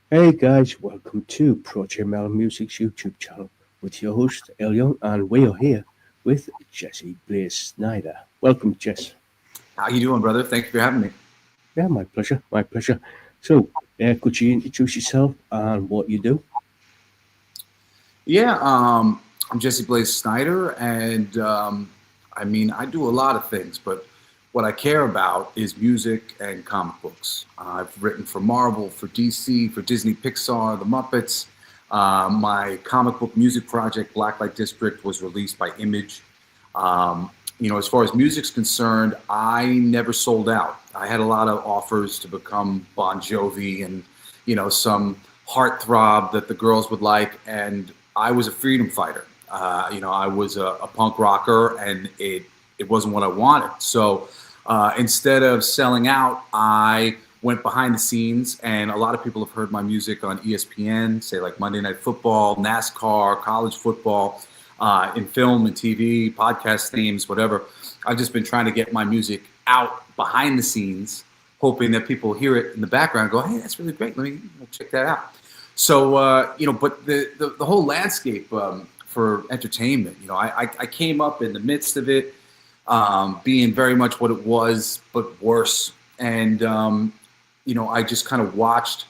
Hey guys, welcome to Project Metal Music's YouTube channel with your host Elion, and we are here with Jesse Blaze Snider. Welcome, Jess. How you doing, brother? Thank you for having me. Yeah, my pleasure, my pleasure. So, could you introduce yourself and what you do? Yeah, I'm Jesse Blaze Snider, and I mean, I do a lot of things, but what I care about is music and comic books. I've written for Marvel, for DC, for Disney Pixar, The Muppets. My comic book music project, Blacklight District, was released by Image. Um, as far as music's concerned, I never sold out. I had a lot of offers to become Bon Jovi and, some heartthrob that the girls would like. And I was a freedom fighter. I was a punk rocker, and it wasn't what I wanted. So instead of selling out, I went behind the scenes, and a lot of people have heard my music on ESPN, say like Monday Night Football, NASCAR, college football, in film and TV, podcast themes, whatever. I've just been trying to get my music out behind the scenes, hoping that people hear it in the background, and go, "Hey, that's really great. Let me check that out." So, but the whole landscape for entertainment, I came up in the midst of it, being very much what it was, but worse. And, I just kind of watched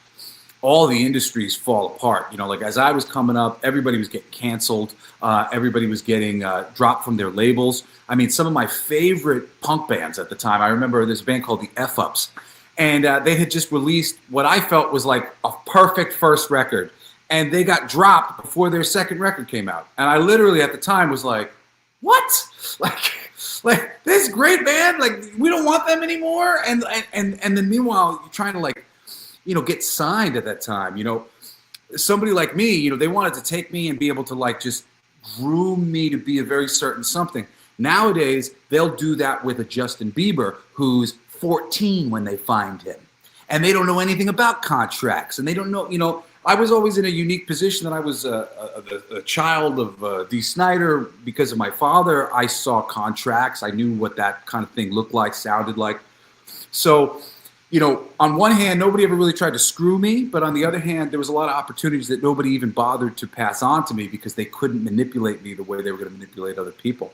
all the industries fall apart. Like as I was coming up, everybody was getting canceled. Everybody was getting dropped from their labels. I mean, some of my favorite punk bands at the time, I remember there's a band called the F-Ups. And they had just released what I felt was like a perfect first record. And they got dropped before their second record came out. And I literally at the time was like, what? Like this great band, like we don't want them anymore. And then meanwhile, you're trying to get signed at that time. Somebody like me, they wanted to take me and be able to like just groom me to be a very certain something. Nowadays, they'll do that with a Justin Bieber who's 14 when they find him. And they don't know anything about contracts. And they don't know, I was always in a unique position that I was a child of Dee Snider. Because of my father, I saw contracts. I knew what that kind of thing looked like, sounded like. So, on one hand, nobody ever really tried to screw me. But on the other hand, there was a lot of opportunities that nobody even bothered to pass on to me because they couldn't manipulate me the way they were going to manipulate other people.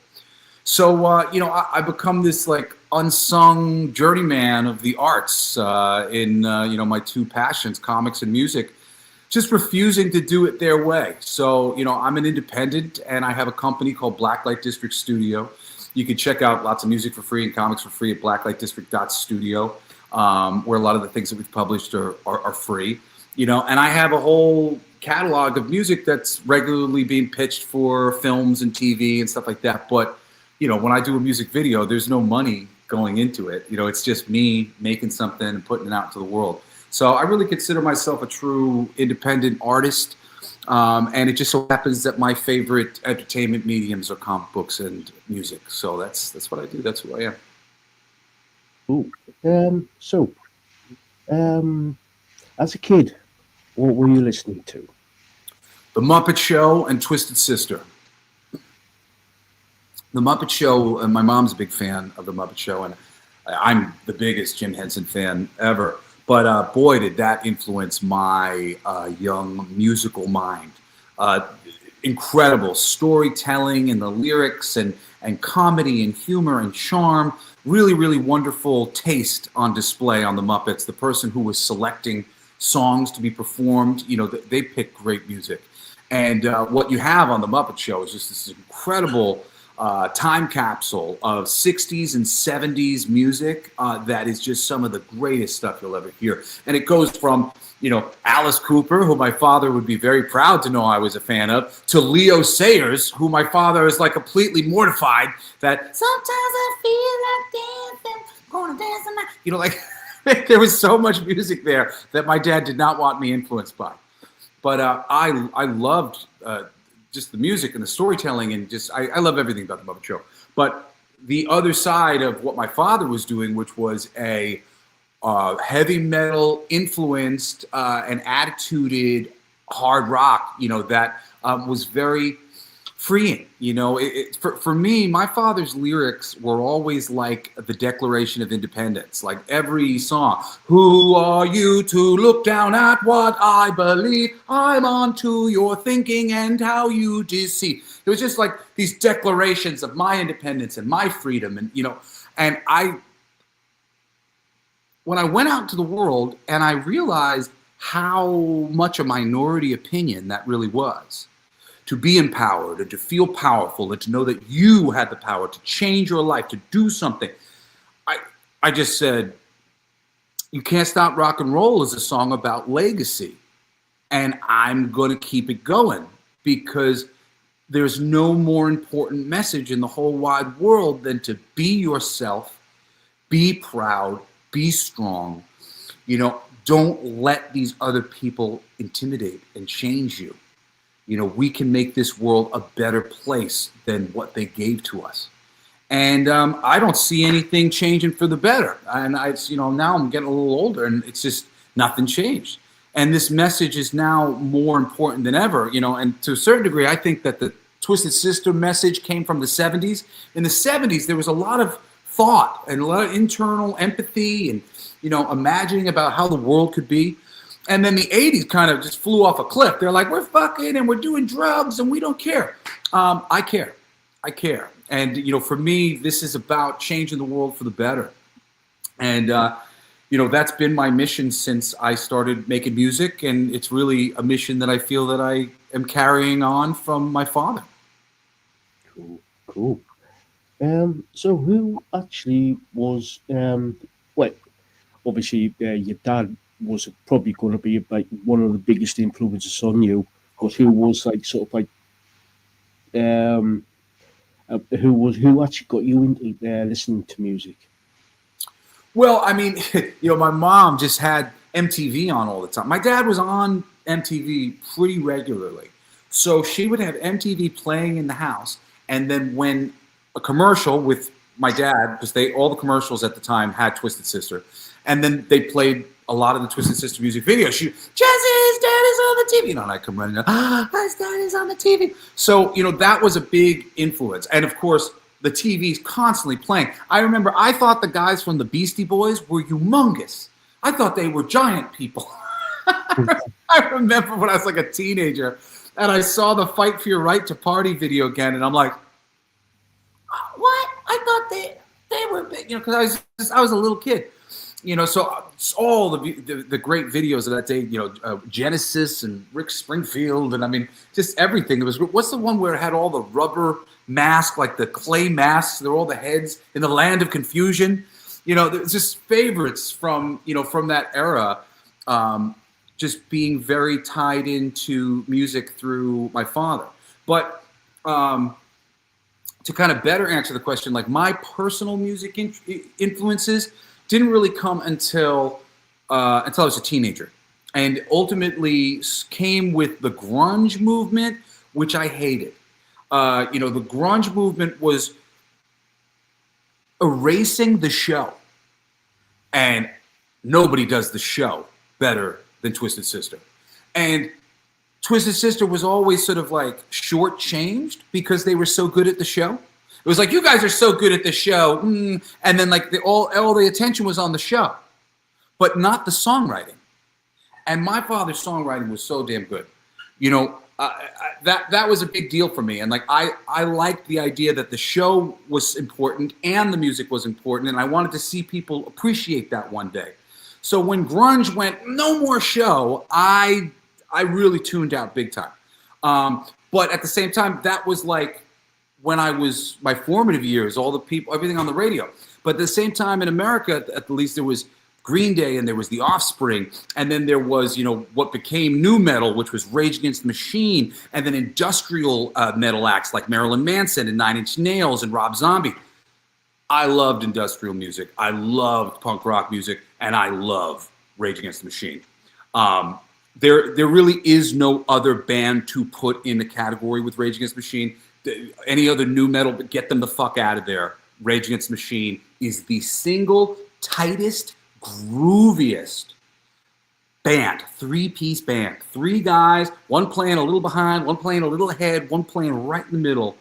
So, I become this like unsung journeyman of the arts in, my two passions, comics and music, just refusing to do it their way. So, I'm an independent, and I have a company called Blacklight District Studio. You can check out lots of music for free and comics for free at blacklightdistrict.studio, where a lot of the things that we've published are free. And I have a whole catalog of music that's regularly being pitched for films and TV and stuff like that. But when I do a music video, there's no money going into it. It's just me making something and putting it out into the world. So I really consider myself a true independent artist. And it just so happens that my favorite entertainment mediums are comic books and music. So that's what I do. That's who I am. Ooh. So, um, as a kid, what were you listening to? The Muppet Show and Twisted Sister. The Muppet Show, and my mom's a big fan of The Muppet Show, and I'm the biggest Jim Henson fan ever. But boy, did that influence my young musical mind. Incredible storytelling and the lyrics and comedy and humor and charm. Really, really wonderful taste on display on the Muppets. The person who was selecting songs to be performed, they pick great music. And what you have on the Muppet Show is just this incredible time capsule of 60s and 70s music that is just some of the greatest stuff you'll ever hear. And it goes from, Alice Cooper, who my father would be very proud to know I was a fan of, to Leo Sayers, who my father is like completely mortified that sometimes I feel like dancing, gonna dance tonight. Like there was so much music there that my dad did not want me influenced by. But I loved just the music and the storytelling, and just I love everything about the Muppet Show. But the other side of what my father was doing, which was a heavy metal influenced and attituded hard rock, that was very freeing. For me, my father's lyrics were always like the Declaration of Independence, like every song. Who are you to look down at what I believe? I'm on to your thinking and how you deceive. It was just like these declarations of my independence and my freedom. And when I went out into the world and I realized how much a minority opinion that really was, to be empowered and to feel powerful and to know that you had the power to change your life, to do something. I just said, You Can't Stop Rock and Roll is a song about legacy. And I'm going to keep it going because there's no more important message in the whole wide world than to be yourself, be proud, be strong. Don't let these other people intimidate and change you. We can make this world a better place than what they gave to us. And I don't see anything changing for the better. And now I'm getting a little older and it's just nothing changed. And this message is now more important than ever, and to a certain degree, I think that the Twisted Sister message came from the 70s. In the 70s, there was a lot of thought and a lot of internal empathy and, imagining about how the world could be. And then the 80s kind of just flew off a cliff. They're like, we're fucking and we're doing drugs and we don't care. I care. And, for me, this is about changing the world for the better. And, that's been my mission since I started making music. And it's really a mission that I feel that I am carrying on from my father. Cool. So who actually was, obviously your dad was probably going to be like one of the biggest influences on you, but who was like sort of like, who actually got you into listening to music? Well, I mean, my mom just had MTV on all the time. My dad was on MTV pretty regularly. So she would have MTV playing in the house. And then when a commercial with my dad, because all the commercials at the time had Twisted Sister, and then they played a lot of the Twisted Sister music videos. Jesse's dad is on the TV. And I come running up, his dad is on the TV. So, that was a big influence. And of course, the TV's constantly playing. I remember I thought the guys from the Beastie Boys were humongous. I thought they were giant people. I remember when I was like a teenager and I saw the Fight for Your Right to Party video again. And I'm like, what? I thought they were big, because I was a little kid. So all the great videos of that day, Genesis and Rick Springfield, and I mean, just everything. It was, what's the one where it had all the rubber mask, like the clay masks? They're all the heads in the Land of Confusion. There's just favorites from that era. Just being very tied into music through my father. But to kind of better answer the question, like my personal music influences didn't really come until I was a teenager, and ultimately came with the grunge movement, which I hated. The grunge movement was erasing the show, and nobody does the show better than Twisted Sister. And Twisted Sister was always sort of like shortchanged because they were so good at the show. It was like, you guys are so good at the show. And then like all the attention was on the show, but not the songwriting. And my father's songwriting was so damn good. That was a big deal for me. And like, I liked the idea that the show was important and the music was important. And I wanted to see people appreciate that one day. So when grunge went, no more show, I really tuned out big time. But at the same time, that was like when I was my formative years, all the people, everything on the radio. But at the same time in America, at least there was Green Day and there was The Offspring. And then there was, what became nu metal, which was Rage Against the Machine. And then industrial metal acts like Marilyn Manson and Nine Inch Nails and Rob Zombie. I loved industrial music. I loved punk rock music. And I love Rage Against the Machine. There really is no other band to put in the category with Rage Against the Machine. Any other nu metal, but get them the fuck out of there. Rage Against the Machine is the single tightest, grooviest band, three-piece band, three guys, one playing a little behind, one playing a little ahead, one playing right in the middle.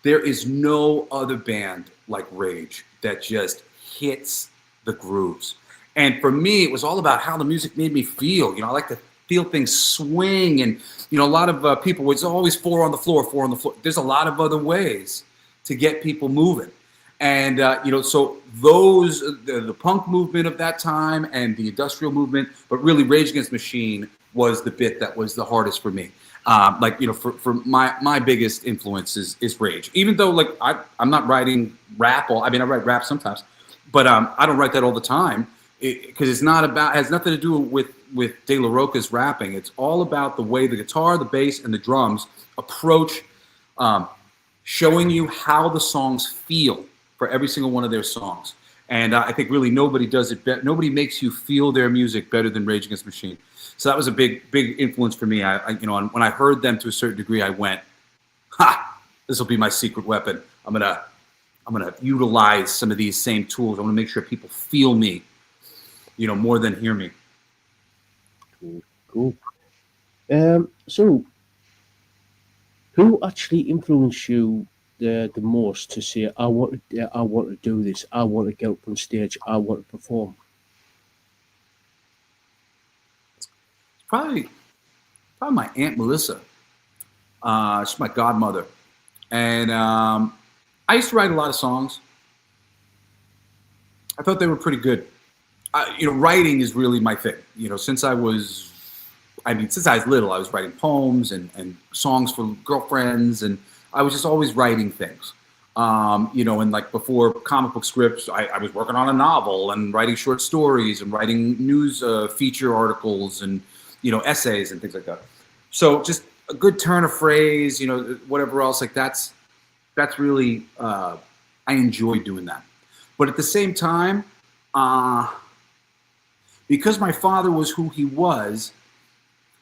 There is no other band like Rage that just hits the grooves. And for me, it was all about how the music made me feel. I like to feel things swing. And, a lot of people, it's always four on the floor, four on the floor. There's a lot of other ways to get people moving. And, so those, the punk movement of that time and the industrial movement, but really Rage Against the Machine was the bit that was the hardest for me. For my biggest influence is Rage. Even though I'm not writing rap, I write rap sometimes, but I don't write that all the time because it's not about, has nothing to do with De La Roca's rapping. It's all about the way the guitar, the bass, and the drums approach showing you how the songs feel for every single one of their songs. And I think really nobody does it better. Nobody makes you feel their music better than Rage Against the Machine. So that was a big influence for me. When I heard them to a certain degree, I went, "Ha! This will be my secret weapon. I'm gonna utilize some of these same tools. I want to make sure people feel me, more than hear me." Cool. So, who actually influenced you the most to say, I want to do this. I want to get up on stage. I want to perform. Probably my Aunt Melissa. She's my godmother. And I used to write a lot of songs. I thought they were pretty good. Writing is really my thing. Since I was little, I was writing poems and songs for girlfriends, and I was just always writing things. And before comic book scripts, I was working on a novel and writing short stories and writing news feature articles and essays and things like that. So just a good turn of phrase, whatever else, that's really, I enjoy doing that. But at the same time, because my father was who he was,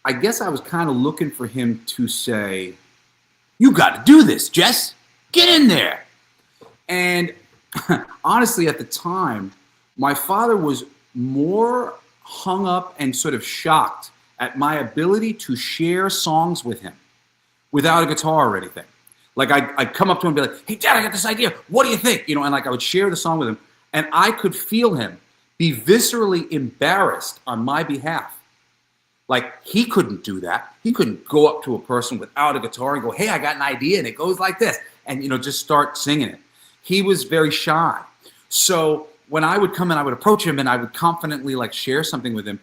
I guess I was kind of looking for him to say, "You got to do this, Jess, get in there." And honestly, at the time, my father was more hung up and sort of shocked at my ability to share songs with him without a guitar or anything. I'd come up to him and be like, "Hey, Dad, I got this idea. What do you think?" And I would share the song with him, and I could feel him be viscerally embarrassed on my behalf. He couldn't do that. He couldn't go up to a person without a guitar and go, "Hey, I got an idea, and it goes like this," and just start singing it. He was very shy. So when I would come in, I would approach him and I would confidently share something with him.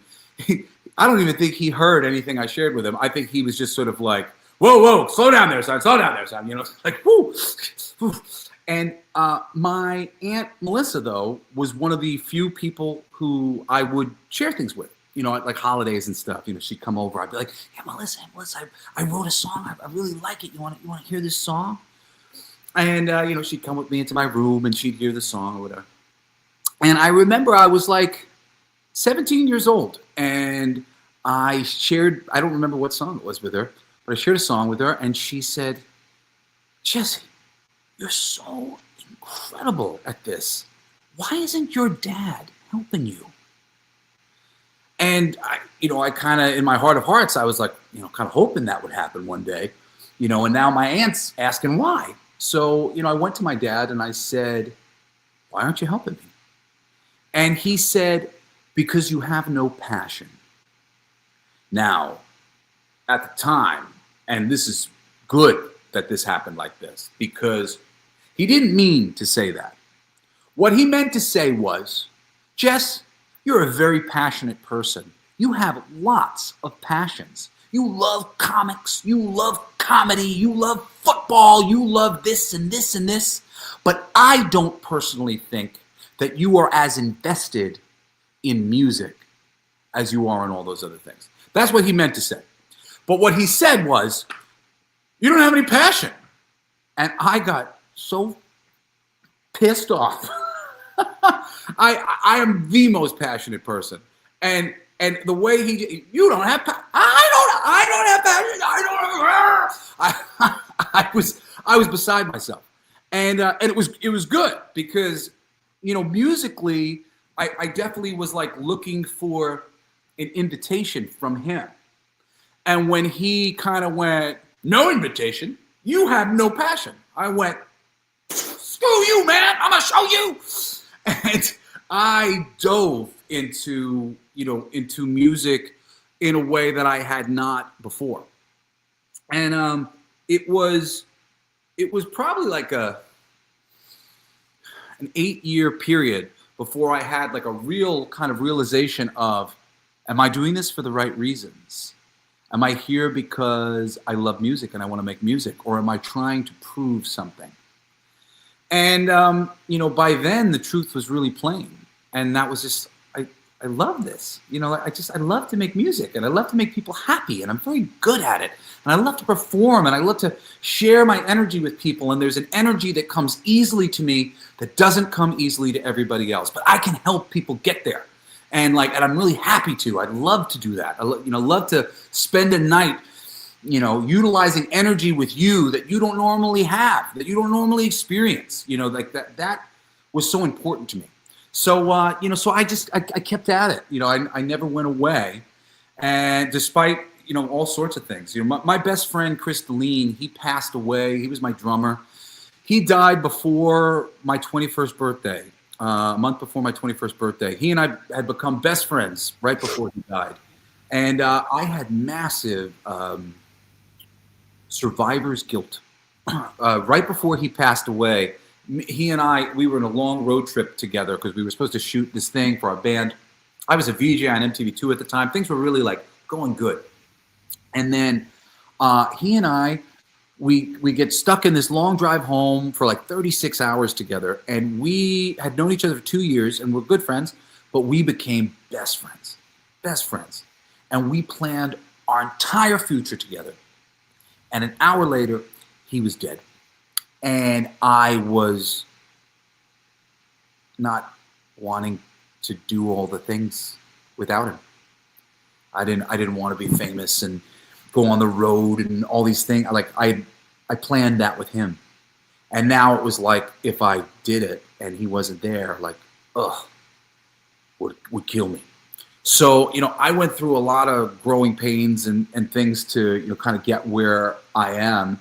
I don't even think he heard anything I shared with him. I think he was just sort of like, whoa, slow down there, son, whoo. And my Aunt Melissa, though, was one of the few people who I would share things with, at holidays and stuff. She'd come over. I'd be like, "Hey, Melissa, I wrote a song. I really like it. You want to hear this song?" And, she'd come with me into my room and she'd hear the song or whatever. And I remember I was 17 years old, and I don't remember what song it was with her, but I shared a song with her, and she said, "Jesse, you're so incredible at this. Why isn't your dad helping you?" And I kind of, in my heart of hearts, I was kind of hoping that would happen one day, and now my aunt's asking why. So, I went to my dad and I said, "Why aren't you helping me?" And he said, "Because you have no passion." Now, at the time, and this is good that this happened like this, because he didn't mean to say that. What he meant to say was, "Jess, you're a very passionate person. You have lots of passions. You love comics, you love comedy, you love football, you love this and this and this. But I don't personally think that you are as invested in music as you are in all those other things." That's what he meant to say. But what he said was, "You don't have any passion." And I got so pissed off. I am the most passionate person. And the way "You don't have I don't have passion. I was beside myself. And it was good because, musically, I definitely was looking for an invitation from him. And when he kind of went, no invitation, you have no passion. I went, screw you, man, I'm gonna show you. And I dove into, into music in a way that I had not before. And it was probably like an 8-year period before I had like a real kind of realization of, am I doing this for the right reasons? Am I here because I love music and I want to make music, or am I trying to prove something? And by then the truth was really plain, and that was just, I love this. I love to make music, and I love to make people happy, and I'm very good at it. And I love to perform, and I love to share my energy with people. And there's an energy that comes easily to me that doesn't come easily to everybody else. But I can help people get there. And I'm really happy to. I'd love to do that. I love to spend a night, utilizing energy with you that you don't normally have, that you don't normally experience. That was so important to me. So, so I kept at it. I never went away. And despite, all sorts of things. My best friend, Chris Deline, he passed away. He was my drummer. He died before my 21st birthday, a month before my 21st birthday. He and I had become best friends right before he died. And I had massive survivor's guilt. Right before he passed away, he and we were in a long road trip together because we were supposed to shoot this thing for our band. I was a VJ on MTV2 at the time. Things were really going good. And then he and I, we get stuck in this long drive home for 36 hours together. And we had known each other for 2 years and we're good friends, but we became best friends. And we planned our entire future together. And an hour later, he was dead. And I was not wanting to do all the things without him. I didn't want to be famous and go on the road and all these things. I planned that with him. And now it was if I did it and he wasn't there, would kill me. So, I went through a lot of growing pains and things to, kind of get where I am.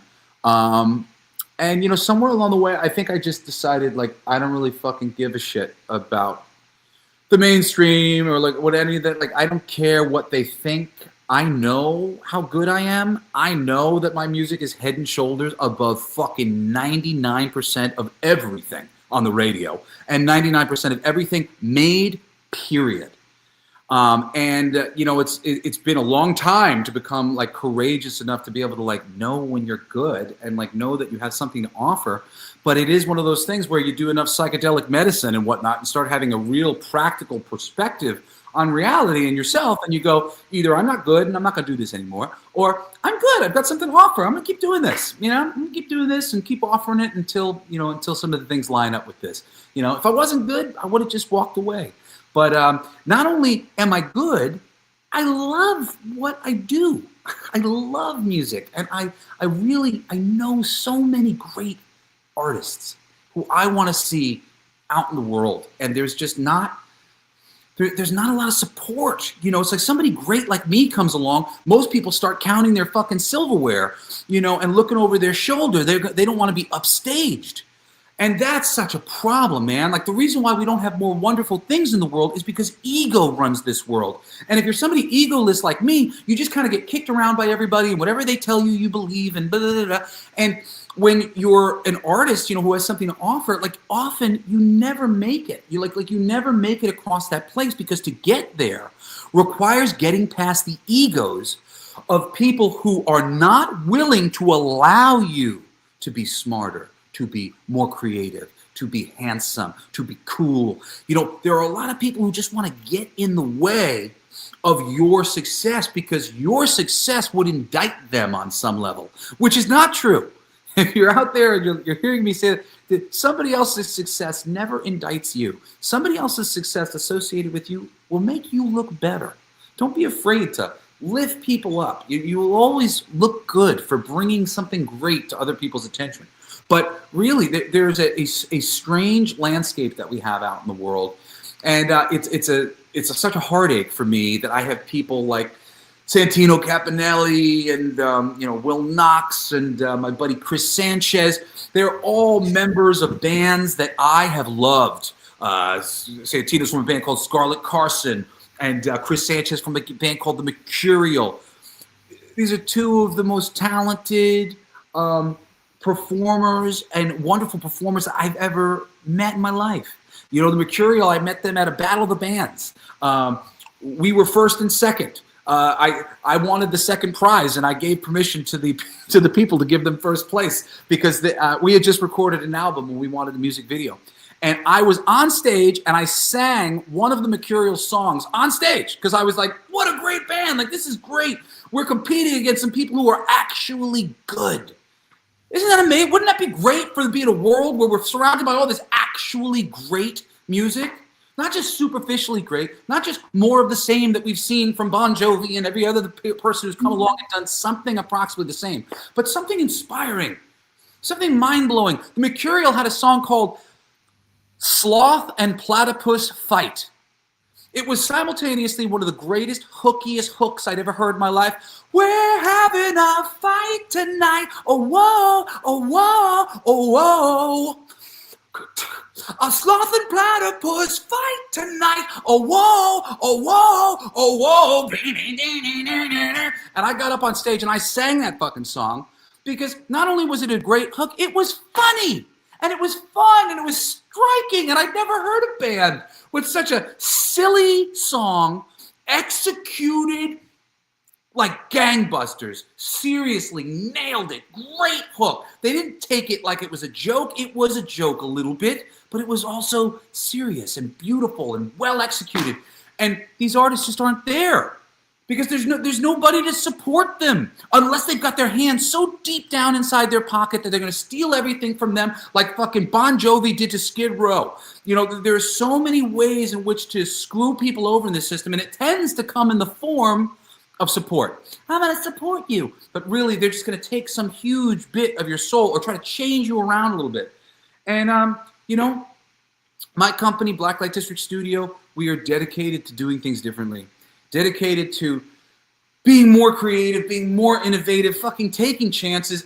And, somewhere along the way, I think I just decided, I don't really fucking give a shit about the mainstream or what any of that. I don't care what they think. I know how good I am. I know that my music is head and shoulders above fucking 99% of everything on the radio and 99% of everything made, period. It's been a long time to become courageous enough to be able to know when you're good and know that you have something to offer. But it is one of those things where you do enough psychedelic medicine and whatnot and start having a real practical perspective on reality and yourself. And you go, either I'm not good and I'm not going to do this anymore, or I'm good. I've got something to offer. I'm going to keep doing this. I'm going to keep doing this and keep offering it until some of the things line up with this. If I wasn't good, I would have just walked away. But not only am I good, I love what I do. I love music. And I know so many great artists who I want to see out in the world. And there's just not, there's not a lot of support. It's somebody great like me comes along. Most people start counting their fucking silverware, and looking over their shoulder. They don't want to be upstaged. And that's such a problem, man. The reason why we don't have more wonderful things in the world is because ego runs this world. And if you're somebody egoless like me, you just kind of get kicked around by everybody and whatever they tell you, you believe and blah, blah, blah. And when you're an artist, who has something to offer, often you never make it. You you never make it across that place, because to get there requires getting past the egos of people who are not willing to allow you to be smarter, to be more creative, to be handsome, to be cool. There are a lot of people who just want to get in the way of your success because your success would indict them on some level, which is not true. If you're out there and you're hearing me say that somebody else's success never indicts you. Somebody else's success associated with you will make you look better. Don't be afraid to lift people up. You will always look good for bringing something great to other people's attention. But really, there's a strange landscape that we have out in the world, and it's a it's such a heartache for me that I have people like Santino Caponelli and Will Knox and my buddy Chris Sanchez. They're all members of bands that I have loved. Santino's from a band called Scarlet Carson, and Chris Sanchez from a band called The Mercurial. These are two of the most talented performers and wonderful performers I've ever met in my life. The Mercurial, I met them at a Battle of the Bands. We were first and second. I wanted the second prize, and I gave permission to the people to give them first place because we had just recorded an album and we wanted a music video. And I was on stage and I sang one of the Mercurial songs on stage because I was like, what a great band. Like, this is great. We're competing against some people who are actually good. Isn't that amazing? Wouldn't that be great for to be in a world where we're surrounded by all this actually great music? Not just superficially great, not just more of the same that we've seen from Bon Jovi and every other person who's come along and done something approximately the same, but something inspiring, something mind-blowing. The Mercurial had a song called Sloth and Platypus Fight. It was simultaneously one of the greatest, hookiest hooks I'd ever heard in my life. We're having a fight tonight. Oh, whoa, oh, whoa, oh, whoa. A sloth and platypus fight tonight. Oh, whoa, oh, whoa, oh, whoa. And I got up on stage and I sang that fucking song because not only was it a great hook, it was funny. And it was fun, and it was striking, and I'd never heard a band with such a silly song executed like gangbusters. Seriously, nailed it. Great hook. They didn't take it like it was a joke. It was a joke a little bit, but it was also serious and beautiful and well executed. And these artists just aren't there because there's nobody to support them unless they've got their hands so deep down inside their pocket that they're going to steal everything from them like fucking Bon Jovi did to Skid Row. There are so many ways in which to screw people over in this system, and it tends to come in the form of support. I'm going to support you. But really, they're just going to take some huge bit of your soul or try to change you around a little bit. And, my company, Blacklight District Studio, we are dedicated to doing things differently. Dedicated to being more creative, being more innovative, fucking taking chances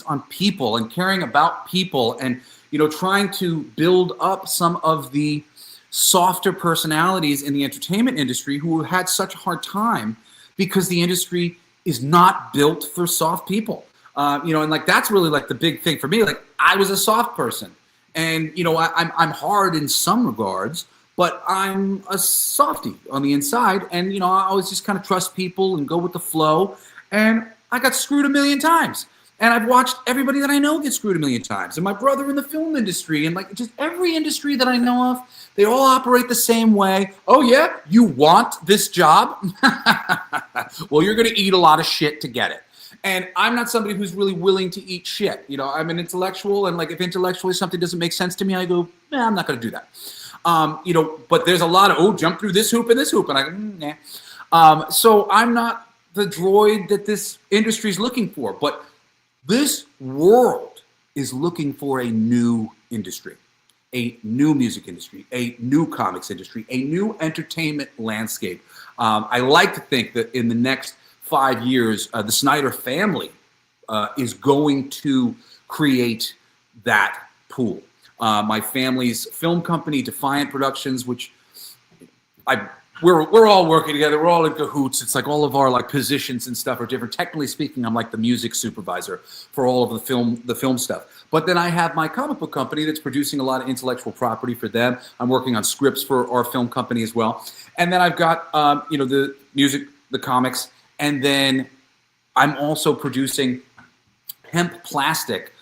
on people and caring about people and, trying to build up some of the softer personalities in the entertainment industry who have had such a hard time because the industry is not built for soft people. And like that's really like the big thing for me. Like I was a soft person and, I'm hard in some regards, but I'm a softie on the inside. And, I always just kind of trust people and go with the flow. And I got screwed a million times. And I've watched everybody that I know get screwed a million times. And my brother in the film industry and like just every industry that I know of, they all operate the same way. Oh, yeah? You want this job? Well, you're going to eat a lot of shit to get it. And I'm not somebody who's really willing to eat shit. I'm an intellectual. And like if intellectually something doesn't make sense to me, I go, I'm not going to do that. But there's a lot of, jump through this hoop and this hoop. And I go, nah. So I'm not the droid that this industry is looking for. But this world is looking for a new industry, a new music industry, a new comics industry, a new entertainment landscape. I like to think that in the next 5 years, the Snider family is going to create that pool. My family's film company, Defiant Productions, which we're all working together. We're all in cahoots. It's like all of our like positions and stuff are different. Technically speaking, I'm like the music supervisor for all of the film stuff. But then I have my comic book company that's producing a lot of intellectual property for them. I'm working on scripts for our film company as well. And then I've got the music, the comics, and then I'm also producing hemp plastic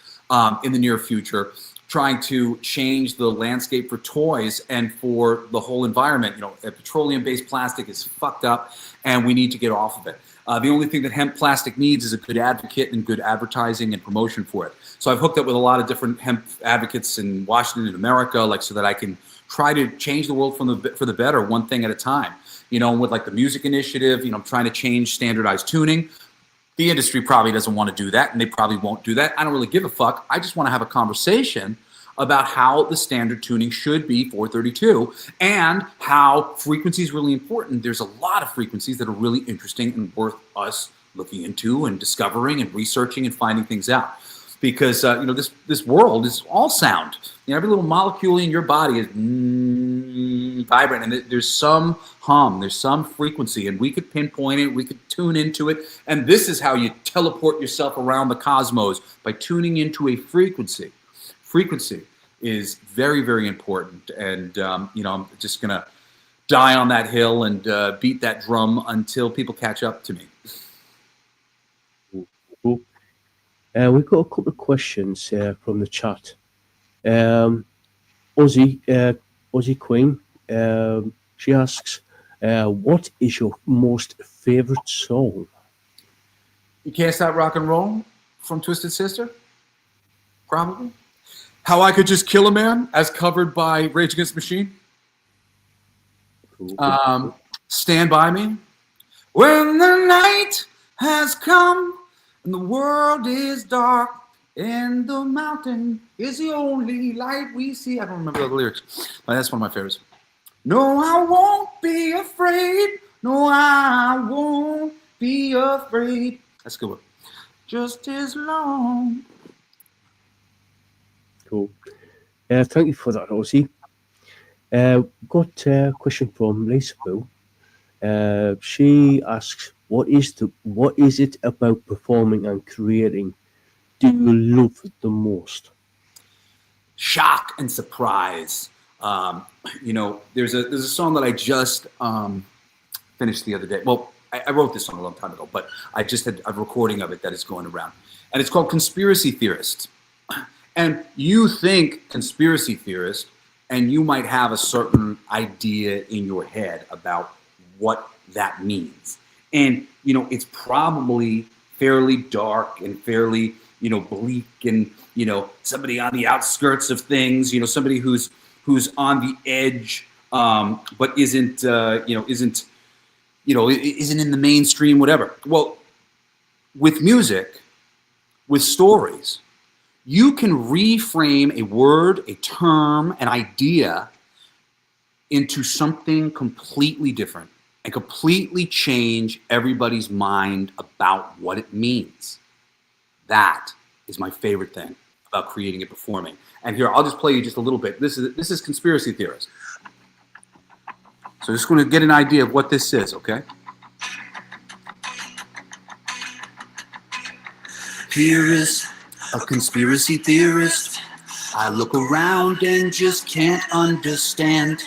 in the near future, trying to change the landscape for toys and for the whole environment. Petroleum-based plastic is fucked up, and we need to get off of it. The only thing that hemp plastic needs is a good advocate and good advertising and promotion for it. So I've hooked up with a lot of different hemp advocates in Washington and America, so that I can try to change the world for the better, one thing at a time. With like the music initiative, I'm trying to change standardized tuning. The industry probably doesn't want to do that, and they probably won't do that. I don't really give a fuck. I just want to have a conversation about how the standard tuning should be 432 and how frequency is really important. There's a lot of frequencies that are really interesting and worth us looking into and discovering and researching and finding things out. Because this world is all sound. Every little molecule in your body is vibrant, and there's some hum, there's some frequency, and we could pinpoint it, we could tune into it, and this is how you teleport yourself around the cosmos, by tuning into a frequency. Frequency is very, very important, and I'm just gonna die on that hill and beat that drum until people catch up to me. Cool. We've got a couple of questions from the chat. Aussie Queen, she asks, what is your most favorite song? You Can't Stop Rock and Roll from Twisted Sister? Probably. How I Could Just Kill a Man, as covered by Rage Against the Machine. Cool. Stand By Me. When the night has come and the world is dark and the mountain is the only light we see. I don't remember the lyrics, but that's one of my favorites. No, I won't be afraid. No, I won't be afraid. That's a good one. Just as long. Cool. Thank you for that, Ozzy. Got a question from Lisaboo. She asks, what is it about performing and creating do you love the most? Shock and surprise. There's a song that I just finished the other day. Well, I wrote this song a long time ago, but I just had a recording of it that is going around, and it's called Conspiracy Theorist. And you think conspiracy theorist, and you might have a certain idea in your head about what that means. And, it's probably fairly dark and fairly, bleak and, somebody on the outskirts of things, somebody who's on the edge, but isn't in the mainstream, whatever. Well, with music, with stories, you can reframe a word, a term, an idea into something completely different and completely change everybody's mind about what it means. That is my favorite thing about creating and performing. And here, I'll just play you just a little bit. This is Conspiracy Theorist. So just going to get an idea of what this is, okay? Here is a conspiracy theorist. I look around and just can't understand.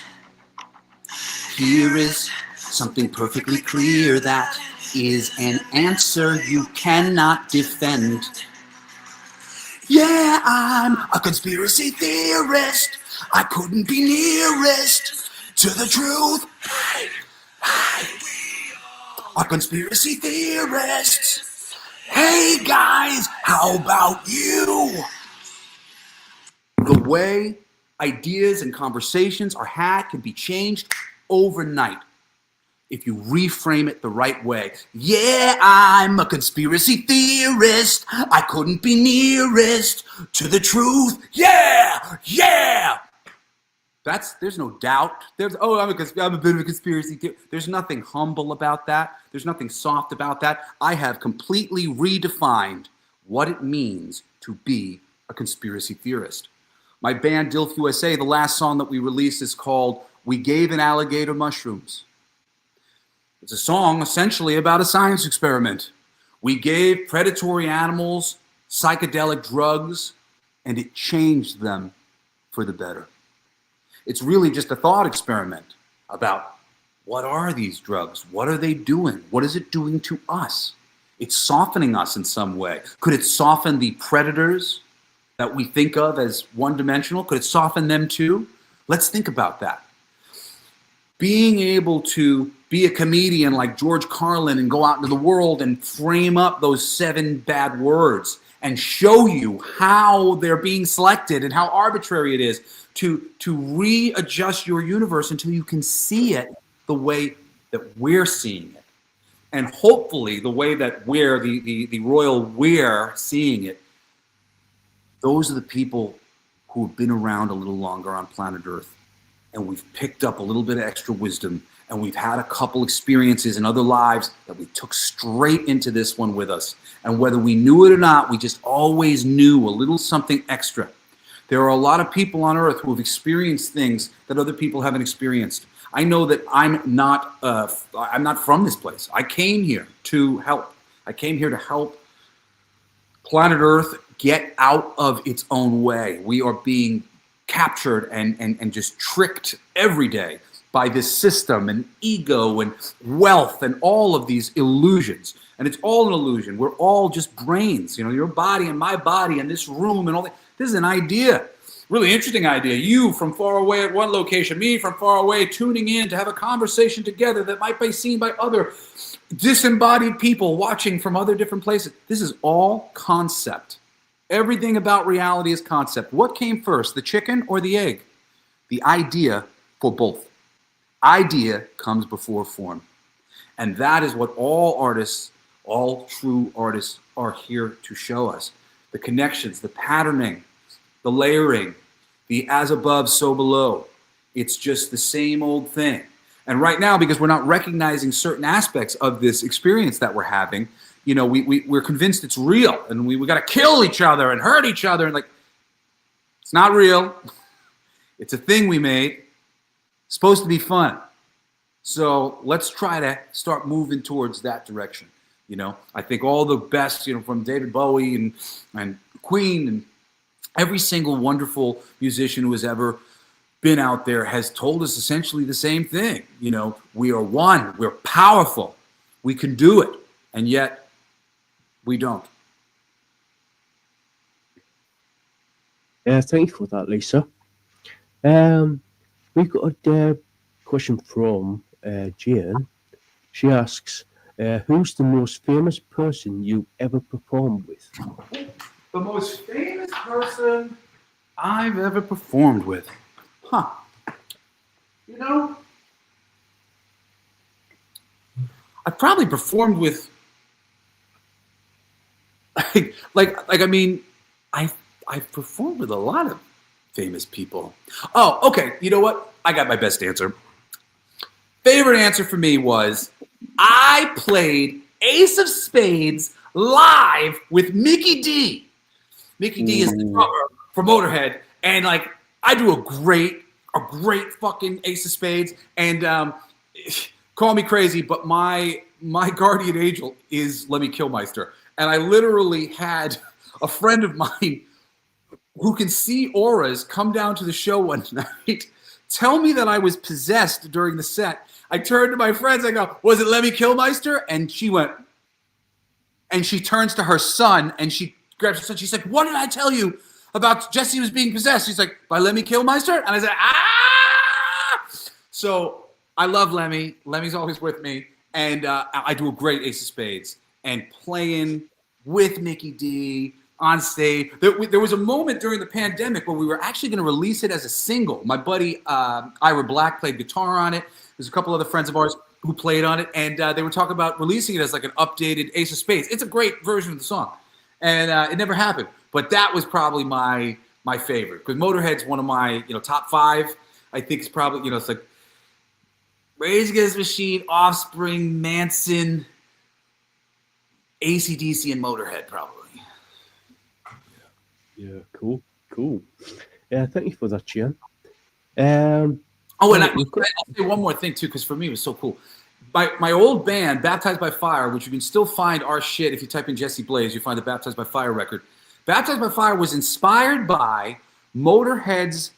Here is something perfectly clear that is an answer you cannot defend. Yeah, I'm a conspiracy theorist. I couldn't be nearest to the truth. A conspiracy theorists. Hey guys, how about you? The way ideas and conversations are had can be changed overnight if you reframe it the right way. Yeah, I'm a conspiracy theorist. I couldn't be nearest to the truth. Yeah, yeah. There's no doubt. I'm a bit of a conspiracy theorist. There's nothing humble about that. There's nothing soft about that. I have completely redefined what it means to be a conspiracy theorist. My band Dilf USA, the last song that we released is called We Gave an Alligator Mushrooms. It's a song essentially about a science experiment. We gave predatory animals psychedelic drugs, and it changed them for the better. It's really just a thought experiment about what are these drugs? What are they doing? What is it doing to us? It's softening us in some way. Could it soften the predators that we think of as one-dimensional? Could it soften them too? Let's think about that. Being able to be a comedian like George Carlin and go out into the world and frame up those 7 bad words and show you how they're being selected and how arbitrary it is to readjust your universe until you can see it the way that we're seeing it. And hopefully the way that the royal we're seeing it, those are the people who have been around a little longer on planet Earth, and we've picked up a little bit of extra wisdom, and we've had a couple experiences in other lives that we took straight into this one with us. And whether we knew it or not, we just always knew a little something extra. There are a lot of people on Earth who have experienced things that other people haven't experienced. I know that I'm not from this place. I came here to help. I came here to help planet Earth get out of its own way. We are being captured and just tricked every day by this system and ego and wealth and all of these illusions. And it's all an illusion. We're all just brains, you know, your body and my body and this room and all that. This is an idea, really interesting idea. You from far away at one location, me from far away tuning in to have a conversation together that might be seen by other disembodied people watching from other different places. This is all concept. Everything about reality is concept. What came first, the chicken or the egg? The idea for both. Idea comes before form. And that is what all artists, all true artists are here to show us. The connections, the patterning, the layering, the as above, so below. It's just the same old thing. And right now, because we're not recognizing certain aspects of this experience that we're having, you know, we're convinced it's real, and we got to kill each other and hurt each other. And like, it's not real. It's a thing we made. It's supposed to be fun. So let's try to start moving towards that direction. You know, I think all the best, you know, from David Bowie and Queen and every single wonderful musician who has ever been out there has told us essentially the same thing. You know, we are one, we're powerful, we can do it, and yet we don't. Thank you for that, Lisa. We've got a question from Jane. She asks, who's the most famous person you ever performed with? The most famous person I've ever performed with. Huh. You know, I've probably performed with I mean, I've performed with a lot of famous people. Oh, okay. You know what? I got my best answer. Favorite answer for me was I played Ace of Spades live with Mickey D. Mickey D is the drummer for Motorhead, and like I do a great fucking Ace of Spades. And call me crazy, but my guardian angel is Lemmy Kilmister, and I literally had a friend of mine who can see auras come down to the show one night, tell me that I was possessed during the set. I turned to my friends, I go, was it Lemmy Kilmister? And she went, and she turns to her son and she grabs her son. She's like, what did I tell you about Jesse was being possessed? She's like, by Lemmy Kilmister? And I said, ah! So I love Lemmy. Lemmy's always with me. And I do a great Ace of Spades. And playing with Mickey D on stage. There was a moment during the pandemic where we were actually going to release it as a single. My buddy Ira Black played guitar on it. There's a couple other friends of ours who played on it, and they were talking about releasing it as like an updated Ace of Spades. It's a great version of the song, and it never happened. But that was probably my favorite, because Motorhead's one of my top 5. I think it's probably it's like Rage Against the Machine, Offspring, Manson, AC/DC, and Motorhead probably. Yeah, cool. Thank you for that, Jen. Oh, and I'll say one more thing too, because for me it was so cool. My old band, Baptized by Fire, which you can still find our shit if you type in Jesse Blaze, you find the Baptized by Fire record. Baptized by Fire was inspired by Motorhead's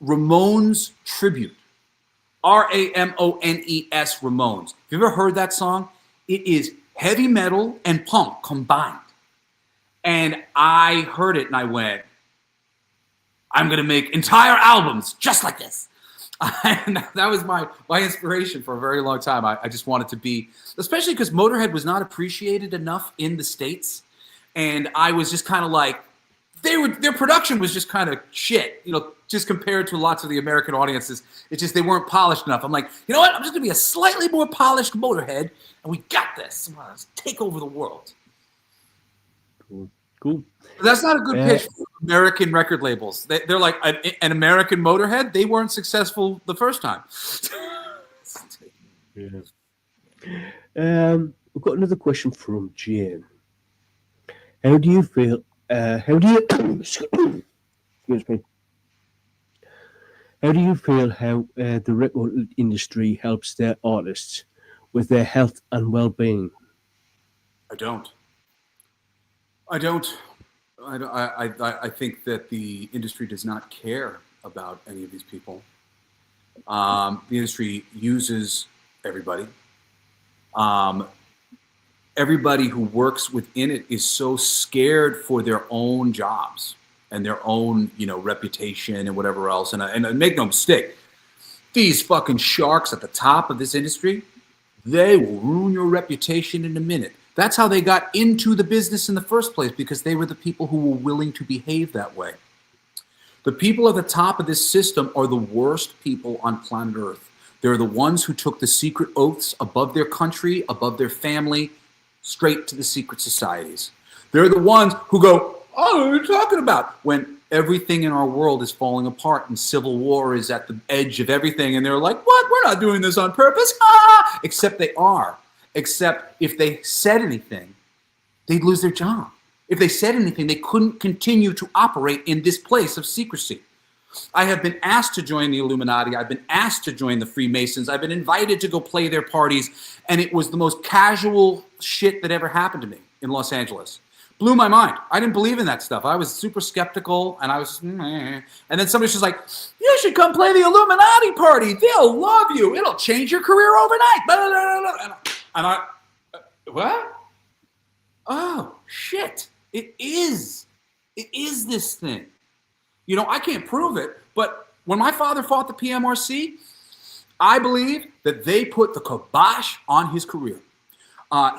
Ramones tribute. Ramones, Ramones. Have you ever heard that song? It is heavy metal and punk combined. And I heard it and I went, I'm going to make entire albums just like this. And that was my inspiration for a very long time. I just wanted to be, especially because Motorhead was not appreciated enough in the States. And I was just kind of like, their production was just kind of shit, just compared to lots of the American audiences. It's just they weren't polished enough. I'm like, you know what? I'm just going to be a slightly more polished Motorhead, and we got this. Let's take over the world. Cool. That's not a good pitch for American record labels. They're like an American Motorhead. They weren't successful the first time. We've got another question from Jane. How do you feel? How do you excuse me? How do you feel how the record industry helps their artists with their health and well-being? I don't. I think that the industry does not care about any of these people. The industry uses everybody. Everybody who works within it is so scared for their own jobs and their own, reputation and whatever else. And make no mistake, these fucking sharks at the top of this industry, they will ruin your reputation in a minute. That's how they got into the business in the first place, because they were the people who were willing to behave that way. The people at the top of this system are the worst people on planet Earth. They're the ones who took the secret oaths above their country, above their family, straight to the secret societies. They're the ones who go, oh, what are you talking about? When everything in our world is falling apart and civil war is at the edge of everything. And they're like, what? We're not doing this on purpose. Ah! Except they are. Except if they said anything, they'd lose their job. If they said anything, they couldn't continue to operate in this place of secrecy. I have been asked to join the Illuminati. I've been asked to join the Freemasons. I've been invited to go play their parties. And it was the most casual shit that ever happened to me in Los Angeles. Blew my mind. I didn't believe in that stuff. I was super skeptical, and I was, and then somebody's just like, you should come play the Illuminati party. They'll love you. It'll change your career overnight. And I, what? Oh, shit. It is this thing. I can't prove it, but when my father fought the PMRC, I believe that they put the kibosh on his career.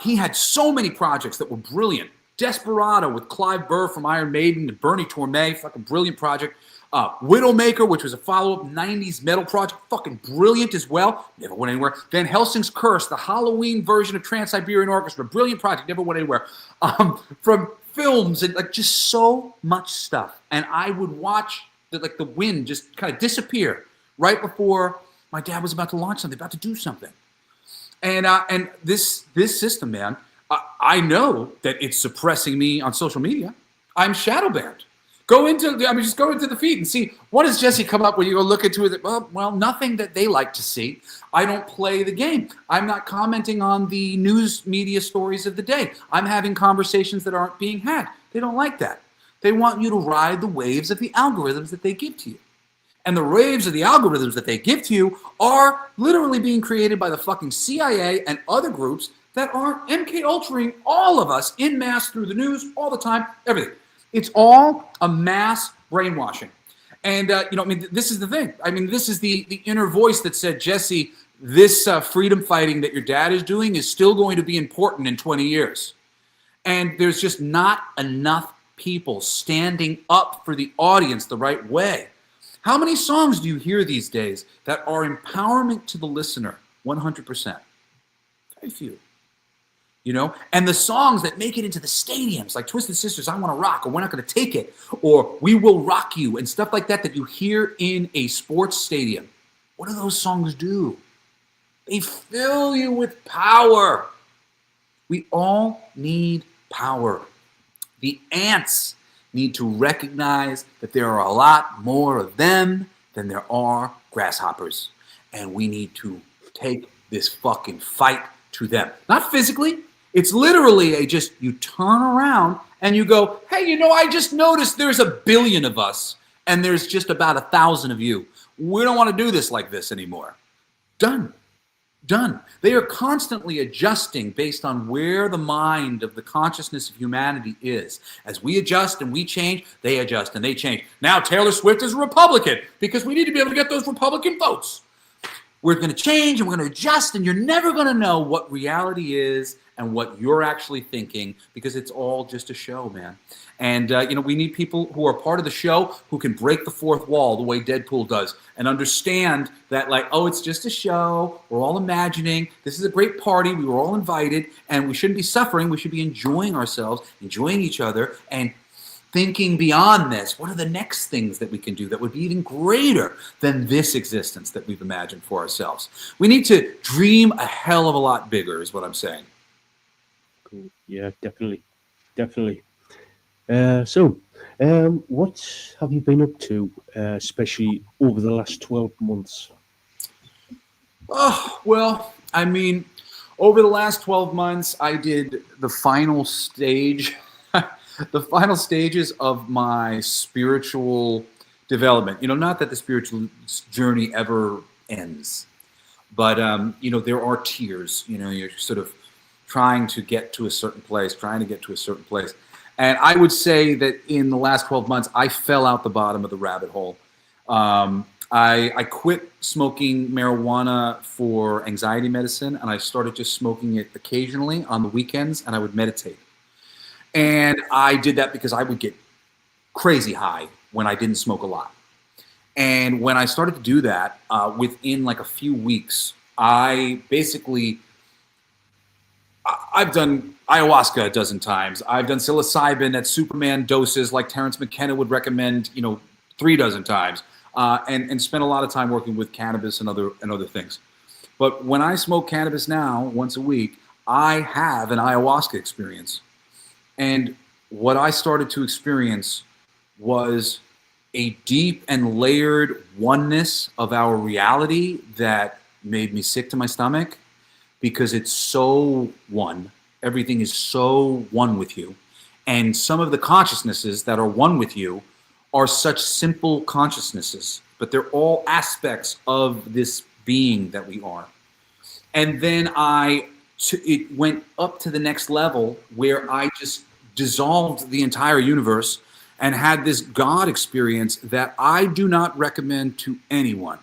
He had so many projects that were brilliant. Desperado with Clive Burr from Iron Maiden and Bernie Torme, fucking brilliant project. Widowmaker, which was a follow-up 90s metal project, fucking brilliant as well. Never went anywhere. Van Helsing's Curse, the Halloween version of Trans-Siberian Orchestra, brilliant project, never went anywhere. From films and just so much stuff. And I would watch the wind just kind of disappear right before my dad was about to launch something, about to do something. And this system, man, I know that it's suppressing me on social media. I'm shadow banned. Just go into the feed and see, what does Jesse come up when you go look into it? Well, nothing that they like to see. I don't play the game. I'm not commenting on the news media stories of the day. I'm having conversations that aren't being had. They don't like that. They want you to ride the waves of the algorithms that they give to you. And the waves of the algorithms that they give to you are literally being created by the fucking CIA and other groups that are MK Ultraing all of us in mass through the news all the time, everything. It's all a mass brainwashing. And, this is the thing. This is the inner voice that said, Jesse, this freedom fighting that your dad is doing is still going to be important in 20 years. And there's just not enough people standing up for the audience the right way. How many songs do you hear these days that are empowerment to the listener? 100%. Very few. And the songs that make it into the stadiums, like Twisted Sisters, I Want to Rock, or We're Not Going to Take It, or We Will Rock You, and stuff like that you hear in a sports stadium. What do those songs do? They fill you with power. We all need power. The ants need to recognize that there are a lot more of them than there are grasshoppers. And we need to take this fucking fight to them. Not physically. It's literally you turn around and you go, hey, I just noticed there's 1 billion of us and there's just about 1,000 of you. We don't want to do this like this anymore. Done. They are constantly adjusting based on where the mind of the consciousness of humanity is. As we adjust and we change, they adjust and they change. Now Taylor Swift is a Republican because we need to be able to get those Republican votes. we're going to change and we're going to adjust, and you're never going to know what reality is and what you're actually thinking, because it's all just a show, man. And we need people who are part of the show who can break the fourth wall the way Deadpool does and understand that, like, oh, it's just a show. We're all imagining. This is a great party. We were all invited, and we shouldn't be suffering. We should be enjoying ourselves, enjoying each other, and thinking beyond this. What are the next things that we can do that would be even greater than this existence that we've imagined for ourselves? We need to dream a hell of a lot bigger, is what I'm saying. Cool. Yeah, definitely. What have you been up to, especially over the last 12 months? Oh, well, I mean, over the last 12 months, I did the final stage, the final stages of my spiritual development. Not that the spiritual journey ever ends, but, there are tiers. You're sort of trying to get to a certain place. And I would say that in the last 12 months, I fell out the bottom of the rabbit hole. I quit smoking marijuana for anxiety medicine, and I started just smoking it occasionally on the weekends, and I would meditate. And I did that because I would get crazy high when I didn't smoke a lot. And when I started to do that, within like a few weeks, I've done ayahuasca a dozen times. I've done psilocybin at Superman doses like Terrence McKenna would recommend, 3 dozen times, and spent a lot of time working with cannabis and other things. But when I smoke cannabis now once a week, I have an ayahuasca experience. And what I started to experience was a deep and layered oneness of our reality that made me sick to my stomach, because it's so one. Everything is so one with you. And some of the consciousnesses that are one with you are such simple consciousnesses, but they're all aspects of this being that we are. And then it went up to the next level where I just dissolved the entire universe and had this God experience that I do not recommend to anyone.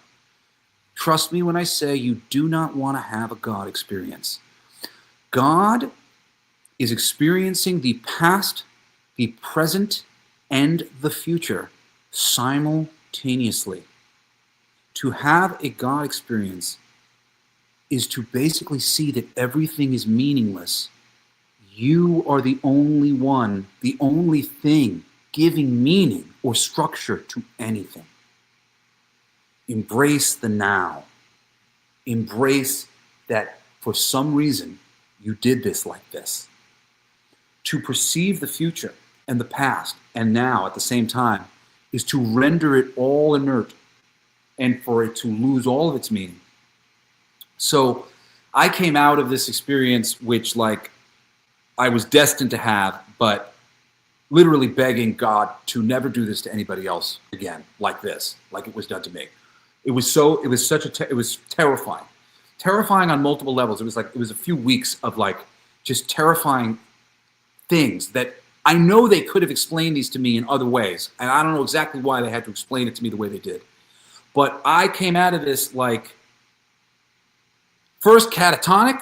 Trust me when I say you do not want to have a God experience. God is experiencing the past, the present, and the future simultaneously. To have a God experience is to basically see that everything is meaningless. You are the only one, the only thing giving meaning or structure to anything. Embrace the now. Embrace that for some reason you did this like this. To perceive the future and the past and now at the same time is to render it all inert and for it to lose all of its meaning. So I came out of this experience, which like I was destined to have, but literally begging God to never do this to anybody else again, like this, like it was done to me. It was terrifying. Terrifying on multiple levels. It was a few weeks of like just terrifying things that I know they could have explained these to me in other ways. And I don't know exactly why they had to explain it to me the way they did. But I came out of this like first catatonic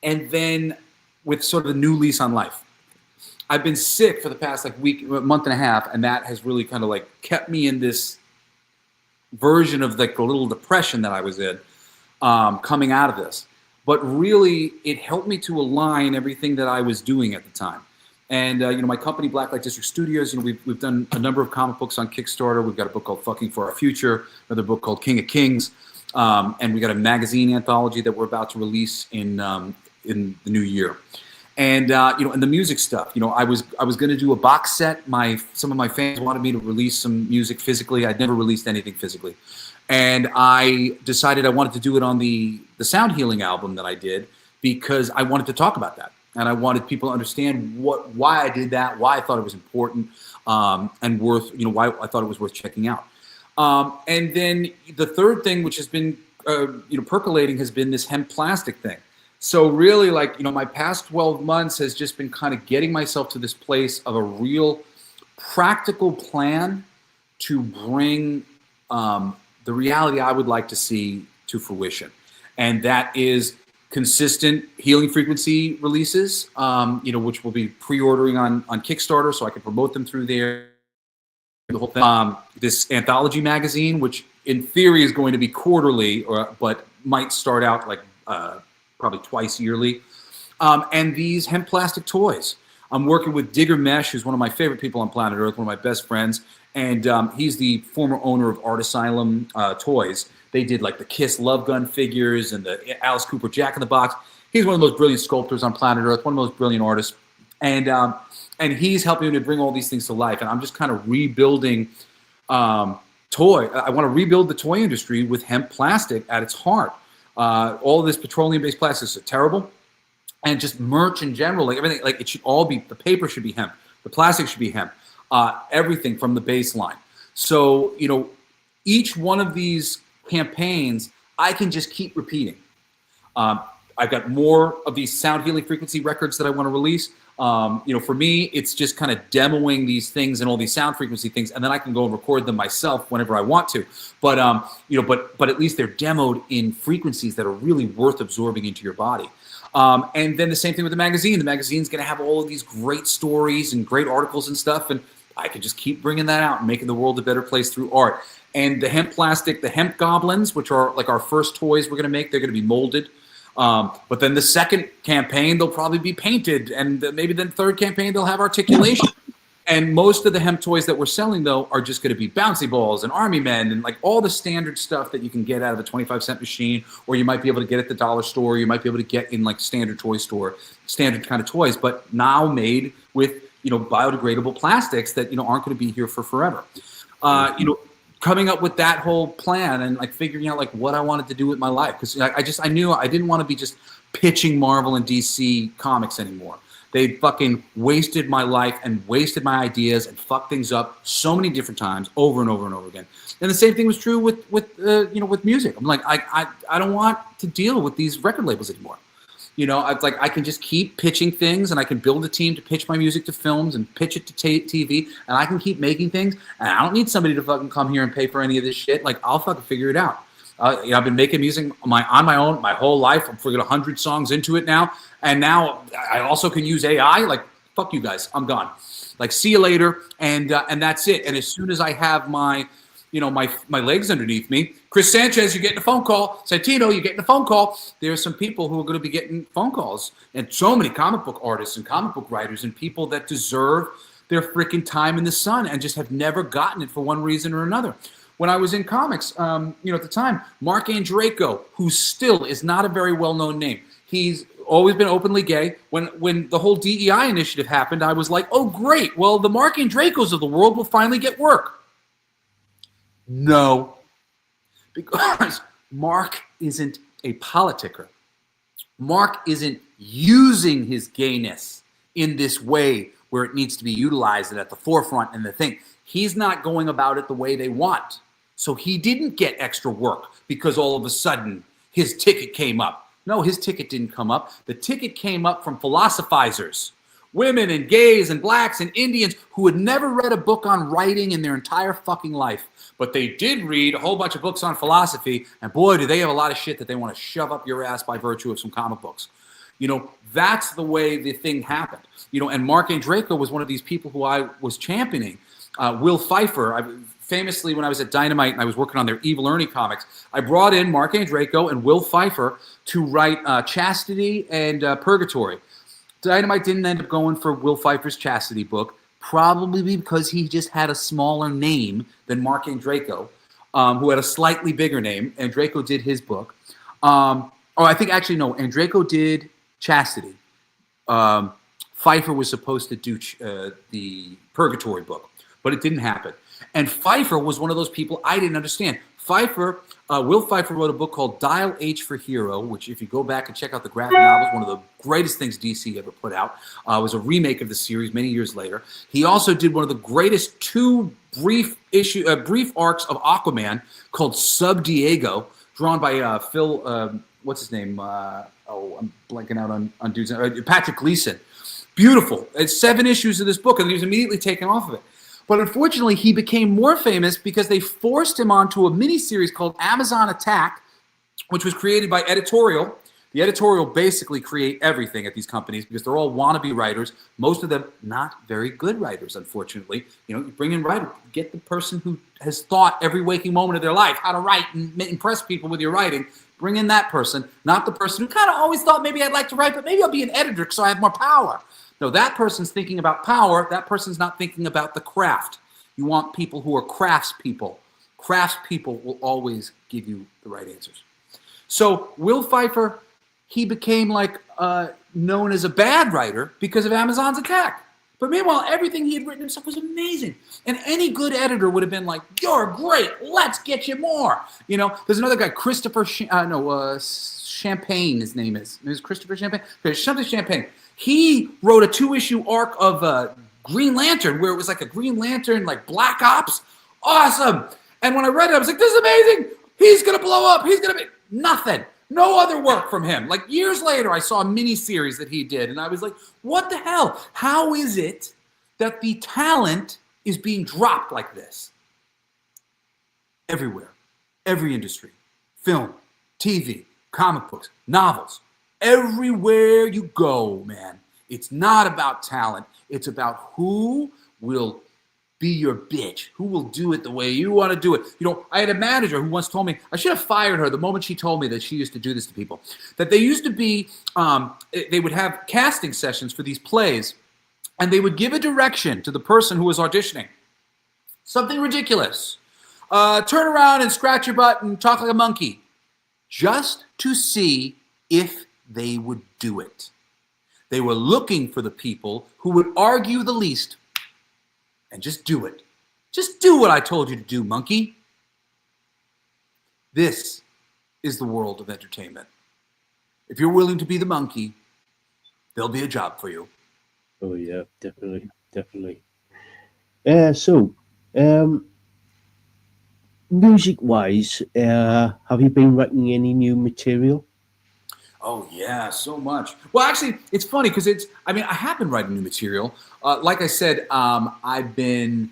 and then with sort of a new lease on life. I've been sick for the past like month and a half, and that has really kind of like kept me in this version of like the little depression that I was in coming out of this. But really, it helped me to align everything that I was doing at the time. And my company, Blacklight District Studios, we've done a number of comic books on Kickstarter. We've got a book called Fucking for Our Future, another book called King of Kings, and we got a magazine anthology that we're about to release in the new year. And and the music stuff. I was going to do a box set. Some of my fans wanted me to release some music physically. I'd never released anything physically, and I decided I wanted to do it on the Sound Healing album that I did because I wanted to talk about that, and I wanted people to understand why I did that, why I thought it was important, and worth why I thought it was worth checking out. And then the third thing, which has been percolating, has been this hemp plastic thing. So really, like, my past 12 months has just been kind of getting myself to this place of a real practical plan to bring the reality I would like to see to fruition. And that is consistent healing frequency releases, which we'll be pre-ordering on Kickstarter so I can promote them through there. The whole thing. This anthology magazine, which in theory is going to be quarterly, but might start out like probably twice yearly. And these hemp plastic toys. I'm working with Digger Mesh, who's one of my favorite people on planet Earth, one of my best friends. And he's the former owner of Art Asylum Toys. They did like the Kiss Love Gun figures and the Alice Cooper Jack in the Box. He's one of the most brilliant sculptors on planet Earth, one of the most brilliant artists. And he's helping me to bring all these things to life. And I'm just kind of rebuilding I want to rebuild the toy industry with hemp plastic at its heart. All of this petroleum-based plastics are terrible. And just merch in general, like everything, like it should all be, the paper should be hemp, the plastic should be hemp, everything from the baseline. So, each one of these campaigns, I can just keep repeating. I've got more of these sound healing frequency records that I want to release. For me, it's just kind of demoing these things and all these sound frequency things, and then I can go and record them myself whenever I want to. But but at least they're demoed in frequencies that are really worth absorbing into your body. And then the same thing with the magazine. The magazine's going to have all of these great stories and great articles and stuff, and I can just keep bringing that out and making the world a better place through art. And the hemp plastic, the hemp goblins, which are like our first toys we're going to make, they're going to be molded. But then the second campaign, they'll probably be painted, and maybe the third campaign, they'll have articulation. And most of the hemp toys that we're selling, though, are just going to be bouncy balls and army men and like all the standard stuff that you can get out of a 25-cent machine, or you might be able to get at the dollar store, you might be able to get in like standard toy store, standard kind of toys, but now made with, biodegradable plastics that, aren't going to be here for forever. Coming up with that whole plan and like figuring out like what I wanted to do with my life. Because I knew I didn't want to be just pitching Marvel and DC comics anymore. They fucking wasted my life and wasted my ideas and fucked things up so many different times over and over and over again. And the same thing was true with music. I'm like, I don't want to deal with these record labels anymore. It's like I can just keep pitching things, and I can build a team to pitch my music to films and pitch it to TV, and I can keep making things. And I don't need somebody to fucking come here and pay for any of this shit. Like, I'll fucking figure it out. I've been making music on my own my whole life. I'm freaking 100 songs into it now. And now I also can use AI. Like, fuck you guys, I'm gone. Like, see you later, and that's it. And as soon as I have my legs underneath me, Chris Sanchez, you're getting a phone call. Santino, you're getting a phone call. There are some people who are going to be getting phone calls, and so many comic book artists and comic book writers and people that deserve their freaking time in the sun and just have never gotten it for one reason or another. When I was in comics, at the time, Mark Andreyko, who still is not a very well-known name, he's always been openly gay. When the whole DEI initiative happened, I was like, oh, great. Well, the Mark Andreykos of the world will finally get work. No, because Mark isn't a politicker. Mark isn't using his gayness in this way where it needs to be utilized and at the forefront and the thing. He's not going about it the way they want. So he didn't get extra work because all of a sudden his ticket came up. No, his ticket didn't come up. The ticket came up from philosophizers, women and gays and blacks and Indians who had never read a book on writing in their entire fucking life. But they did read a whole bunch of books on philosophy, and boy, do they have a lot of shit that they want to shove up your ass by virtue of some comic books. That's the way the thing happened. And Mark Andreyko was one of these people who I was championing. Will Pfeiffer, famously when I was at Dynamite and I was working on their Evil Ernie comics, I brought in Mark Andreyko and Will Pfeiffer to write Chastity and Purgatory. Dynamite didn't end up going for Will Pfeiffer's Chastity book, probably because he just had a smaller name than Mark Andreyko, who had a slightly bigger name. Andreyko did his book. Andreyko did Chastity. Pfeiffer was supposed to do the Purgatory book, but it didn't happen. And Pfeiffer was one of those people I didn't understand. Will Pfeiffer wrote a book called Dial H for Hero, which if you go back and check out the graphic novels, one of the greatest things DC ever put out. It was a remake of the series many years later. He also did one of the greatest two brief arcs of Aquaman called Sub Diego, drawn by Phil, what's his name? I'm blanking out on dude's name. Patrick Gleason. Beautiful. It's 7 issues of this book, and he was immediately taken off of it. But unfortunately, he became more famous because they forced him onto a miniseries called Amazon Attack, which was created by editorial. The editorial basically create everything at these companies because they're all wannabe writers. Most of them not very good writers, unfortunately. You know, you bring in writer, get the person who has thought every waking moment of their life how to write and impress people with your writing. Bring in that person, not the person who kind of always thought maybe I'd like to write, but maybe I'll be an editor so I have more power. No, that person's thinking about power. That person's not thinking about the craft. You want people who are craftspeople. Craftspeople will always give you the right answers. So Will Pfeiffer, he became like known as a bad writer because of Amazon's attack. But meanwhile, everything he had written himself was amazing. And any good editor would have been like, you're great, let's get you more. You know, there's another guy, Christopher, Champagne, his name is. Is Christopher Champagne? Something Champagne. He wrote a 2-issue arc of Green Lantern where it was like a Green Lantern, like Black Ops. Awesome. And when I read it, I was like, this is amazing. He's going to blow up. He's going to be nothing. No other work from him. Like years later, I saw a mini series that he did, and I was like, what the hell? How is it that the talent is being dropped like this? Everywhere. Every industry. Film, TV, comic books, novels. Everywhere you go, man. It's not about talent. It's about who will be your bitch, who will do it the way you want to do it. You know, I had a manager who once told me, I should have fired her the moment she told me that she used to do this to people, that they used to be, they would have casting sessions for these plays, and they would give a direction to the person who was auditioning. Something ridiculous. Turn around and scratch your butt and talk like a monkey, just to see if they would do it. They were looking for the people who would argue the least. And just do it. Just do what I told you to do, monkey. This is the world of entertainment. If you're willing to be the monkey, there'll be a job for you. Oh yeah, definitely. Music-wise, have you been writing any new material? Oh, yeah, so much. Well, actually, it's funny because I have been writing new material. Like I said, I've been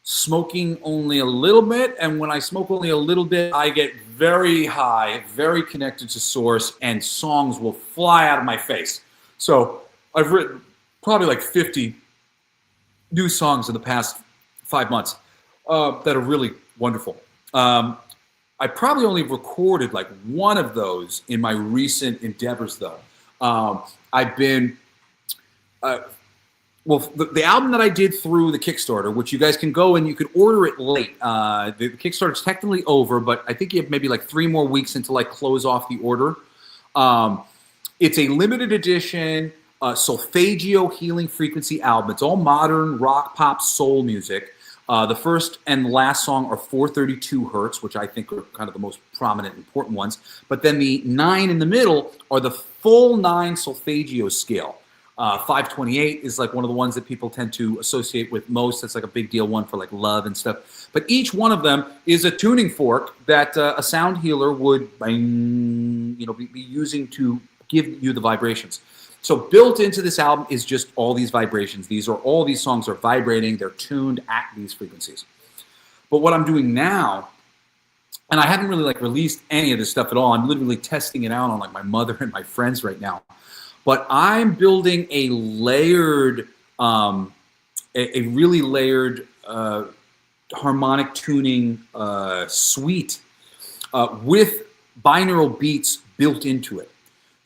smoking only a little bit. And when I smoke only a little bit, I get very high, very connected to source, and songs will fly out of my face. So I've written probably like 50 new songs in the past 5 months that are really wonderful. I probably only recorded like one of those in my recent endeavors, though. I've been, the album that I did through the Kickstarter, which you guys can go and you can order it late. The Kickstarter's technically over, but I think you have maybe like 3 more weeks until I close off the order. It's a limited edition solfeggio healing frequency album. It's all modern rock, pop, soul music. The first and last song are 432 hertz, which I think are kind of the most prominent, important ones. But then the 9 in the middle are the full 9 solfeggio scale. 528 is like one of the ones that people tend to associate with most. That's like a big deal one for like love and stuff. But each one of them is a tuning fork that a sound healer would be using to give you the vibrations. So built into this album is just all these vibrations. All these songs are vibrating. They're tuned at these frequencies. But what I'm doing now, and I haven't really like released any of this stuff at all. I'm literally testing it out on like my mother and my friends right now. But I'm building a layered, a really layered harmonic tuning suite with binaural beats built into it.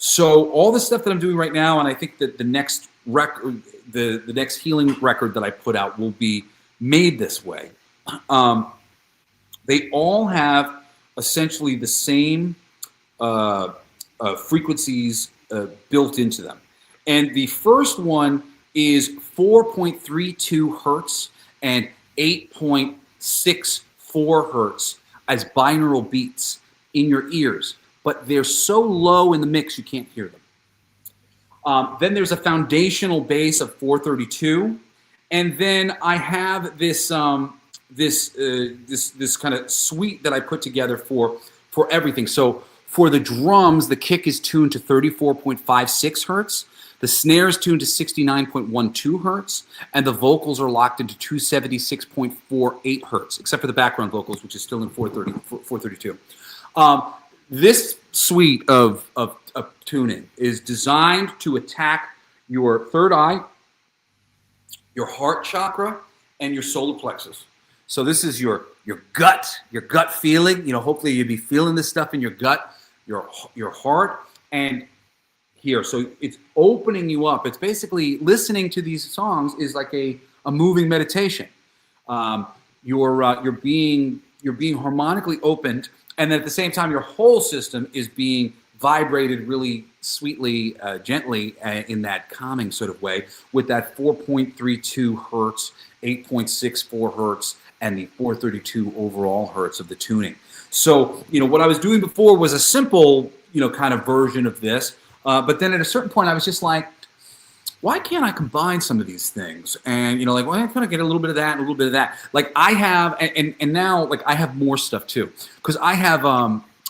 So all the stuff that I'm doing right now, and I think that the next record, the next healing record that I put out will be made this way. They all have essentially the same frequencies built into them. And the first one is 4.32 hertz and 8.64 hertz as binaural beats in your ears. But they're so low in the mix you can't hear them. Then there's a foundational bass of 432, and then I have this this kind of suite that I put together for everything. So for the drums, the kick is tuned to 34.56 hertz, the snare is tuned to 69.12 hertz, and the vocals are locked into 276.48 hertz, except for the background vocals, which is still in 432. This suite of tuning is designed to attack your third eye, your heart chakra, and your solar plexus. So this is your gut feeling. You know, hopefully you'll be feeling this stuff in your gut, your heart, and here. So it's opening you up. It's basically listening to these songs is like a moving meditation. You're being harmonically opened, and then at the same time, your whole system is being vibrated really sweetly, gently in that calming sort of way with that 4.32 hertz, 8.64 hertz, and the 432 overall hertz of the tuning. So, you know, what I was doing before was a simple, you know, kind of version of this. But then at a certain point, I was just like, why can't I combine some of these things? And, you know, like, well, I'm going to get a little bit of that and a little bit of that. Like I have, and now, like, I have more stuff too. Because I have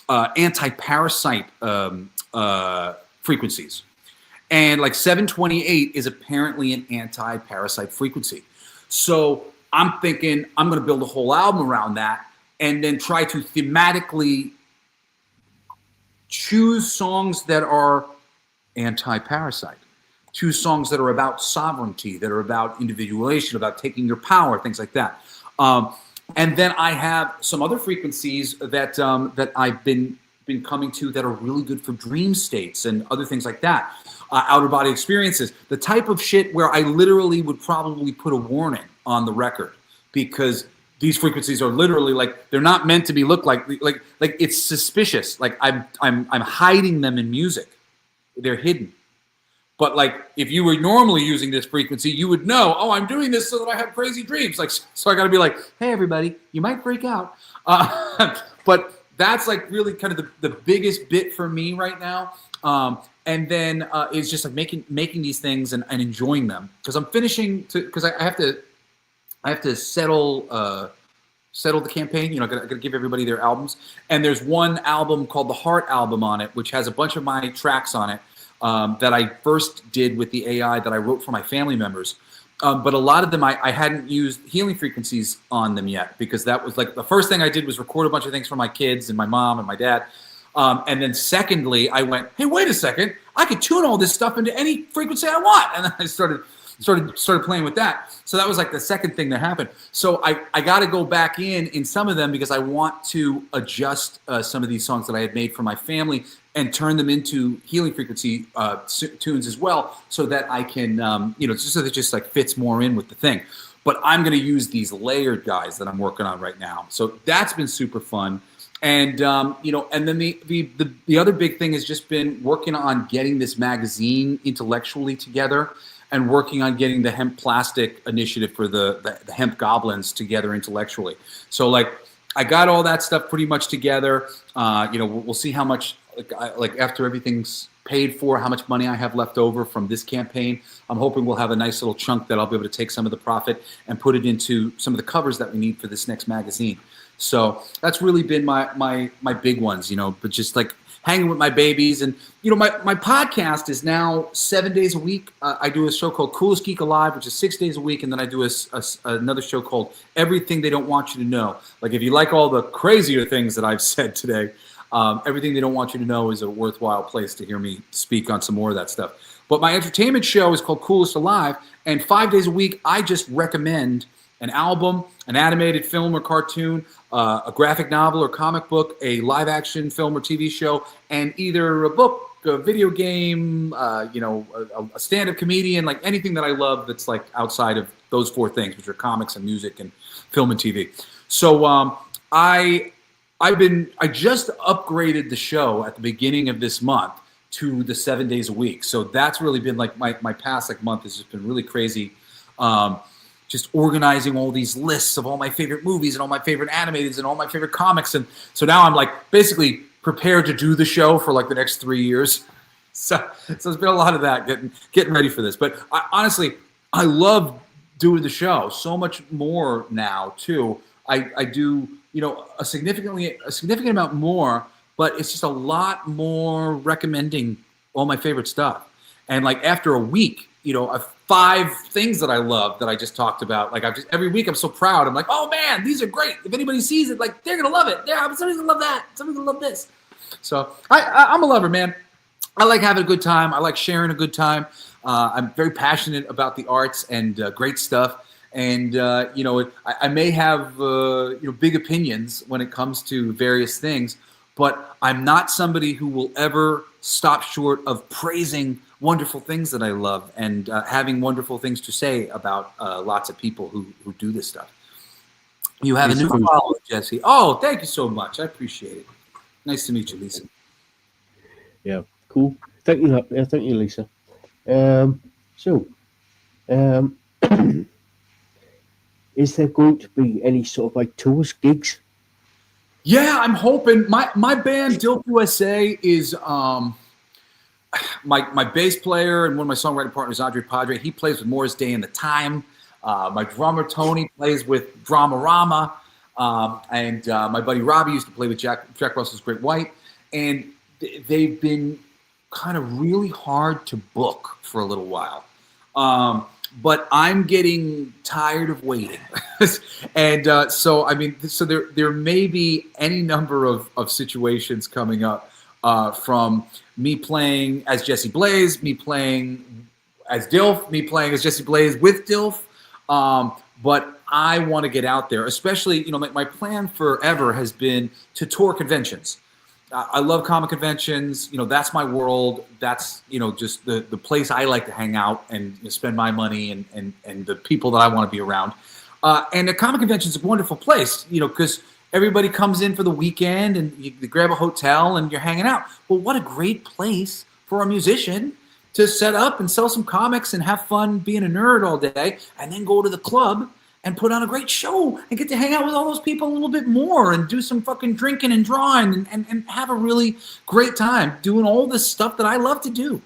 anti-parasite frequencies. And like 728 is apparently an anti-parasite frequency. So I'm thinking I'm going to build a whole album around that and then try to thematically choose songs that are anti-parasite. Choose songs that are about sovereignty, that are about individuation, about taking your power, things like that. And then I have some other frequencies that that I've been coming to that are really good for dream states and other things like that. Outer body experiences, the type of shit where I literally would probably put a warning on the record because these frequencies are literally like they're not meant to be looked like it's suspicious. Like I'm hiding them in music. They're hidden. But like if you were normally using this frequency, you would know, oh, I'm doing this so that I have crazy dreams. Like, so I got to be like, hey, everybody, you might freak out. But that's like really kind of the biggest bit for me right now. And then it's just like making these things and enjoying them because I'm finishing because I have to settle the campaign. You know, I got to give everybody their albums. And there's one album called the Heart album on it, which has a bunch of my tracks on it. That I first did with the AI that I wrote for my family members. But a lot of them, I hadn't used healing frequencies on them yet because that was like the first thing I did was record a bunch of things for my kids and my mom and my dad. And then secondly, I went, hey, wait a second, I could tune all this stuff into any frequency I want. And then I started playing with that. So that was like the second thing that happened. So I got to go back in some of them because I want to adjust some of these songs that I had made for my family and turn them into healing frequency tunes as well so that I can, just so that it just like fits more in with the thing. But I'm going to use these layered guys that I'm working on right now. So that's been super fun. And, and then the other big thing has just been working on getting this magazine intellectually together and working on getting the hemp plastic initiative for the hemp goblins together intellectually. So like I got all that stuff pretty much together. We'll see how much like after everything's paid for, how much money I have left over from this campaign. I'm hoping we'll have a nice little chunk that I'll be able to take some of the profit and put it into some of the covers that we need for this next magazine. So that's really been my big ones, but just like hanging with my babies. And, my podcast is now 7 days a week. I do a show called Coolest Geek Alive, which is 6 days a week. And then I do another show called Everything They Don't Want You to Know. Like if you like all the crazier things that I've said today, Everything They Don't Want You to Know is a worthwhile place to hear me speak on some more of that stuff. But my entertainment show is called Coolest Alive. And 5 days a week, I just recommend an album, an animated film or cartoon, a graphic novel or comic book, a live action film or TV show, and either a book, a video game, a stand-up comedian, like anything that I love that's like outside of those four things, which are comics and music and film and TV. So I just upgraded the show at the beginning of this month to the 7 days a week. So that's really been like my past month has just been really crazy. Just organizing all these lists of all my favorite movies and all my favorite animated and all my favorite comics. And so now I'm like basically prepared to do the show for like the next 3 years. So it's been a lot of that getting ready for this. But honestly, I love doing the show so much more now too. I do, a significant amount more, but it's just a lot more recommending all my favorite stuff. And like after a week, 5 things that I love that I just talked about. Like every week I'm so proud. I'm like, oh man, these are great. If anybody sees it, like they're gonna love it. Somebody's gonna love that. Somebody's gonna love this. So I'm a lover, man. I like having a good time. I like sharing a good time. I'm very passionate about the arts and great stuff. And I may have big opinions when it comes to various things, but I'm not somebody who will ever stop short of praising wonderful things that I love and having wonderful things to say about lots of people who do this stuff. You have a new follower, Jesse. Oh, thank you so much. I appreciate it. Nice to meet you, Lisa. Yeah, cool. Thank you, Lisa. So, is there going to be any sort of like tours, gigs? Yeah, I'm hoping. My band, Dilf USA, is my bass player and one of my songwriting partners, Andre Padre. He plays with Morris Day and the Time. My drummer, Tony, plays with Dramarama. And my buddy Robbie used to play with Jack Russell's Great White. And they've been kind of really hard to book for a little while. But I'm getting tired of waiting. And so there may be any number of situations coming up from me playing as Jesse Blaze, me playing as Dilf, me playing as Jesse Blaze with Dilf. But I want to get out there, especially, my plan forever has been to tour conventions. I love comic conventions. That's my world. That's, just the place I like to hang out and spend my money and the people that I want to be around. And the comic convention is a wonderful place, because everybody comes in for the weekend and you grab a hotel and you're hanging out. Well, what a great place for a musician to set up and sell some comics and have fun being a nerd all day and then go to the club and put on a great show and get to hang out with all those people a little bit more and do some fucking drinking and drawing and have a really great time doing all this stuff that I love to do.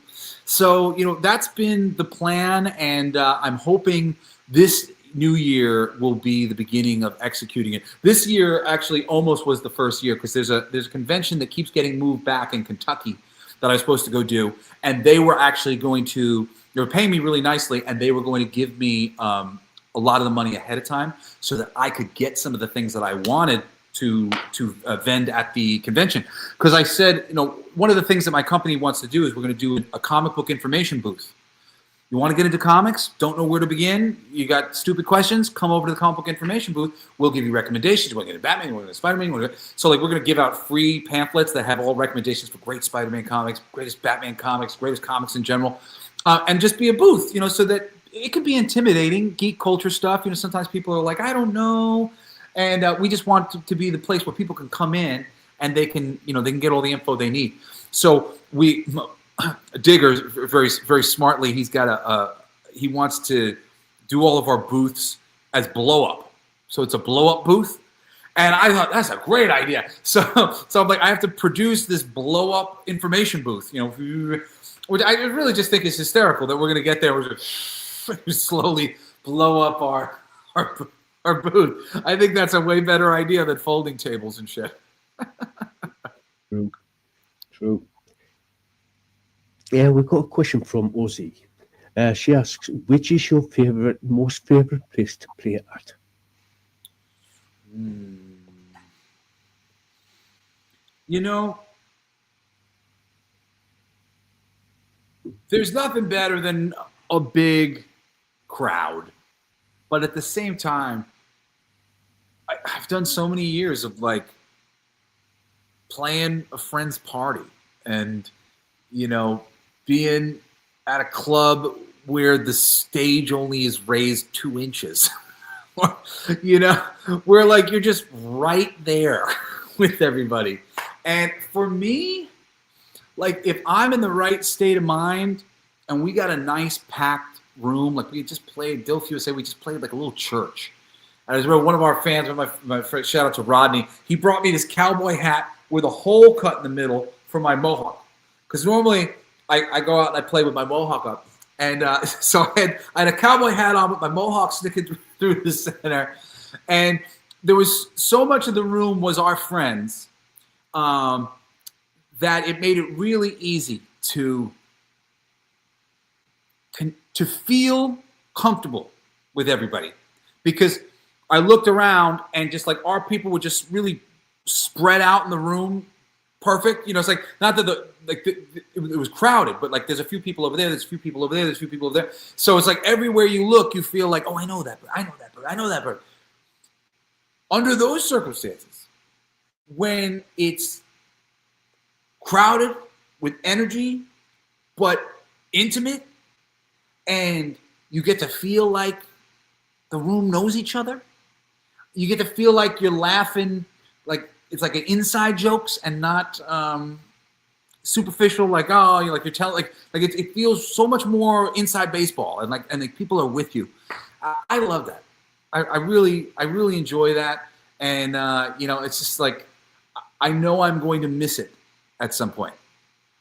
So, that's been the plan, and I'm hoping this new year will be the beginning of executing it. This year actually almost was the first year, because there's a convention that keeps getting moved back in Kentucky that I was supposed to go do, and they were actually they were paying me really nicely, and they were going to give me a lot of the money ahead of time so that I could get some of the things that I wanted to vend at the convention. Because I said, one of the things that my company wants to do is we're going to do a comic book information booth. You want to get into comics? Don't know where to begin? You got stupid questions? Come over to the comic book information booth. We'll give you recommendations. You want to get into Batman? You want to get into Spider-Man? So we're going to give out free pamphlets that have all recommendations for great Spider-Man comics, greatest Batman comics, greatest comics in general, and just be a booth, so that it can be intimidating, geek culture stuff. Sometimes people are like, I don't know. And we just want to be the place where people can come in and they can get all the info they need. So Digger, very, very smartly, he's got he wants to do all of our booths as blow up. So it's a blow up booth. And I thought, that's a great idea. So I'm like, I have to produce this blow up information booth, which I really just think is hysterical that we're going to get there. We're just slowly blow up our booth. I think that's a way better idea than folding tables and shit. True. Yeah, we've got a question from Ozzy. She asks, which is your most favorite place to play at? There's nothing better than a big crowd, but at the same time, I've done so many years of playing a friend's party and being at a club where the stage only is raised 2 inches, where you're just right there with everybody. And for me, if I'm in the right state of mind and we got a nice packed room, we just played Dilf USA, we just played a little church. And I remember one of our fans, my friend, shout out to Rodney, he brought me this cowboy hat with a hole cut in the middle for my mohawk. Because normally I go out and I play with my mohawk up. And so I had a cowboy hat on with my mohawk sticking through the center. And there was so much of the room was our friends that it made it really easy to feel comfortable with everybody. Because I looked around and just our people were just really spread out in the room perfect. You know, it's like not that it was crowded, but like there's a few people over there, there's a few people over there, there's a few people over there. So it's like everywhere you look, you feel like, oh, I know that bird, I know that bird, I know that bird. Under those circumstances, when it's crowded with energy, but intimate, and you get to feel like the room knows each other, you get to feel like you're laughing, like it's like an inside jokes and not superficial, like, oh, you're telling, like it feels so much more inside baseball, and like people are with you. I love that. I really enjoy that, and it's just like I know I'm going to miss it at some point.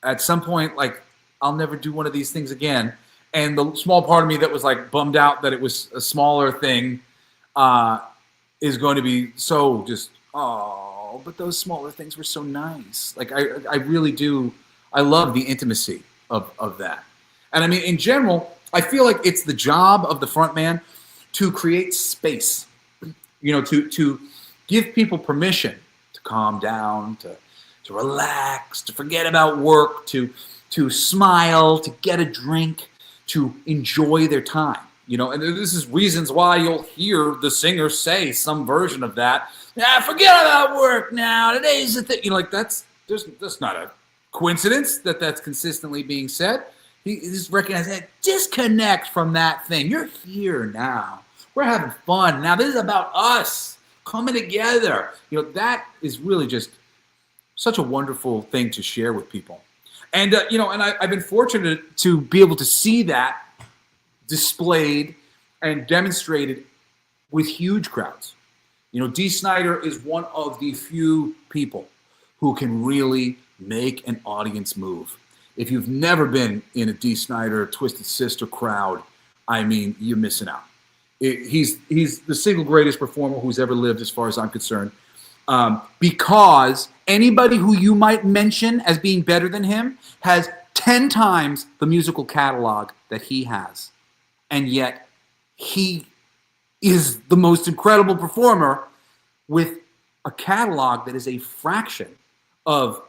At some point, like I'll never do one of these things again, and the small part of me that was like bummed out that it was a smaller thing is going to be so just but those smaller things were so nice. Like I really do. I love the intimacy of that. And I mean, in general, I feel like it's the job of the front man to create space, to give people permission to calm down, to relax, to forget about work, to smile, to get a drink, to enjoy their time. And this is reasons why you'll hear the singer say some version of that. Yeah, forget about work now. Today's the thing. That's not a coincidence that's consistently being said. He just recognizes that. Disconnect from that thing. You're here now. We're having fun now. This is about us coming together. That is really just such a wonderful thing to share with people. And I've been fortunate to be able to see that displayed and demonstrated with huge crowds. Dee Snider is one of the few people who can really make an audience move. If you've never been in a Dee Snider Twisted Sister crowd, I mean, you're missing out. He's the single greatest performer who's ever lived, as far as I'm concerned, because anybody who you might mention as being better than him has 10 times the musical catalog that he has. And yet he is the most incredible performer with a catalog that is a fraction of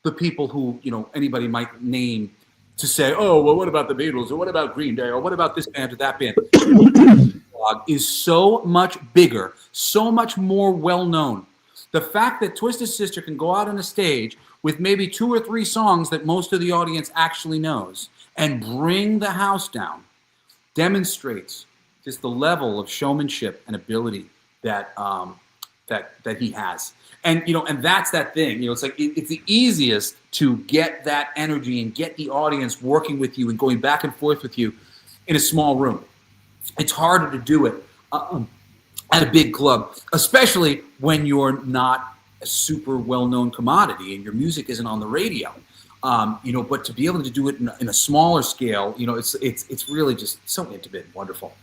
the people who, anybody might name to say, oh, well, what about the Beatles? Or what about Green Day? Or what about this band or that band? The catalog is so much bigger, so much more well-known. The fact that Twisted Sister can go out on a stage with maybe 2 or 3 songs that most of the audience actually knows and bring the house down demonstrates just the level of showmanship and ability that he has. And and that's that thing. It's like it's the easiest to get that energy and get the audience working with you and going back and forth with you in a small room. It's harder to do it at a big club, especially when you're not a super well-known commodity and your music isn't on the radio. But to be able to do it in a smaller scale, it's really just so intimate and wonderful.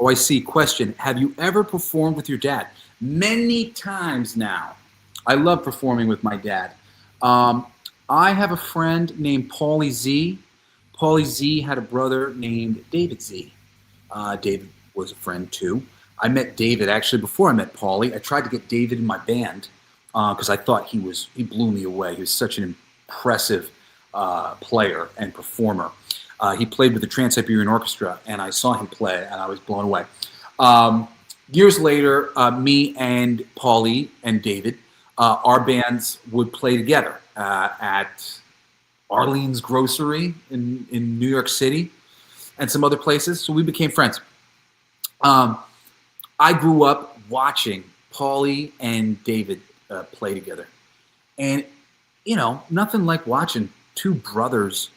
Oh, I see. Question: have you ever performed with your dad? Many times now. I love performing with my dad. I have a friend named Paulie Z. Paulie Z had a brother named David Z. David was a friend too. I met David actually before I met Paulie. I tried to get David in my band because I thought he blew me away. He was such an impressive player and performer. He played with the Trans-Siberian Orchestra, and I saw him play, and I was blown away. Years later, me and Paulie and David, our bands would play together at Arlene's Grocery in New York City and some other places, so we became friends. I grew up watching Paulie and David play together. And, nothing like watching 2 brothers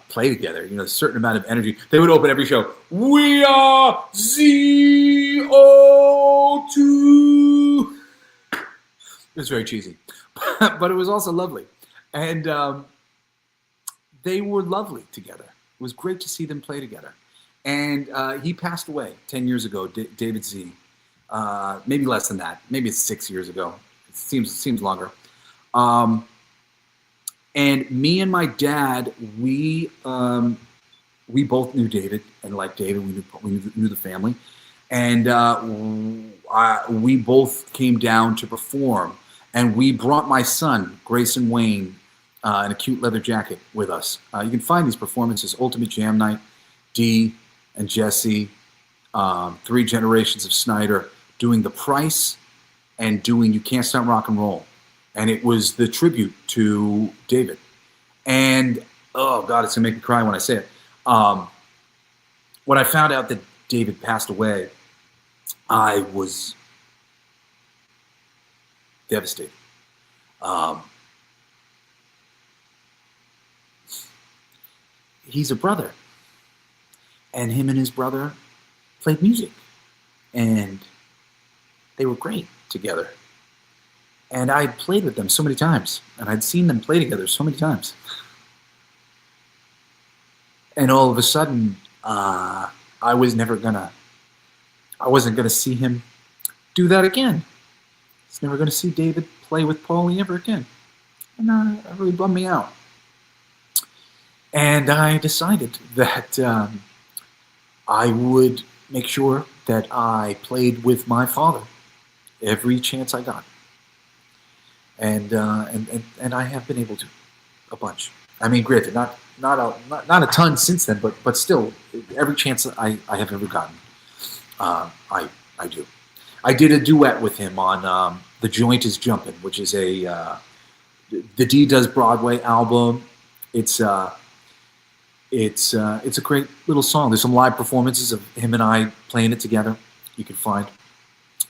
play together. A certain amount of energy. They would open every show. We are ZO2. It was very cheesy, but it was also lovely. And they were lovely together. It was great to see them play together. And he passed away 10 years ago, David Z. Maybe less than that. Maybe it's 6 years ago. It seems longer. And me and my dad, we both knew David and liked David. We knew the family, and we both came down to perform And we brought my son, Grayson Wayne, in a cute leather jacket with us. You can find these performances, Ultimate Jam Night, Dee and Jesse, 3 generations of Snider, doing The Price and doing You Can't Stop Rock and Roll. And it was the tribute to David. And, oh God, it's going to make me cry when I say it. When I found out that David passed away, I was devastated. He's a brother. And him and his brother played music. And they were great together. And I'd played with them so many times. And I'd seen them play together so many times. And all of a sudden, I wasn't gonna see him do that again. I was never gonna see David play with Paulie ever again. And that really bummed me out. And I decided that I would make sure that I played with my father every chance I got. And I have been able to a bunch. I mean, granted, not a ton since then, but still, every chance I have ever gotten, I do. I did a duet with him on "The Joint Is Jumpin'," which is the D Does Broadway album. It's a great little song. There's some live performances of him and I playing it together. You can find.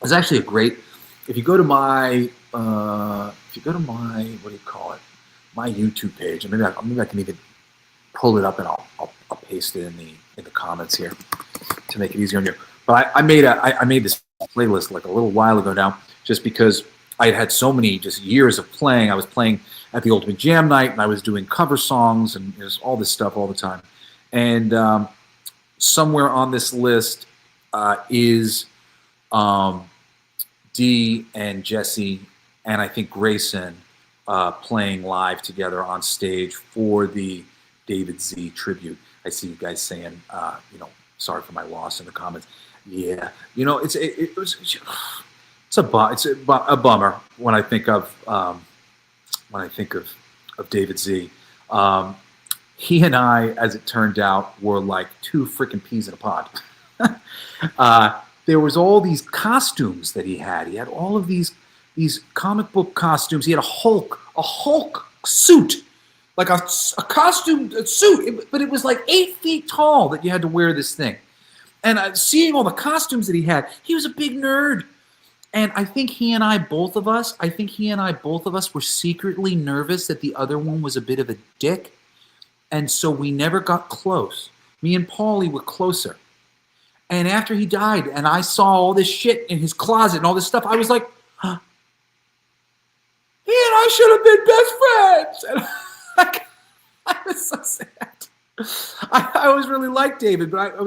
It's actually a great. If you go to my what do you call it? My YouTube page. Maybe I can even pull it up and I'll paste it in the comments here to make it easier on you. But I made this playlist like a little while ago now, just because I had so many just years of playing. I was playing at the Ultimate Jam Night, and I was doing cover songs and there's all this stuff all the time. And somewhere on this list is Dee and Jesse and I think Grayson playing live together on stage for the David Z tribute. I see you guys saying, sorry for my loss in the comments. Yeah, it's a bummer when I think of David Z. He and I, as it turned out, were like 2 freaking peas in a pod. There was all these costumes that he had. He had all of these comic book costumes. He had a Hulk suit, like a costume suit, but it was like 8 feet tall that you had to wear this thing. And seeing all the costumes that he had, he was a big nerd. And I think he and I, both of us were secretly nervous that the other one was a bit of a dick. And so we never got close. Me and Paulie were closer. And after he died and I saw all this shit in his closet and all this stuff, I was like, huh, he and I should have been best friends. And I was so sad. I always really liked David, but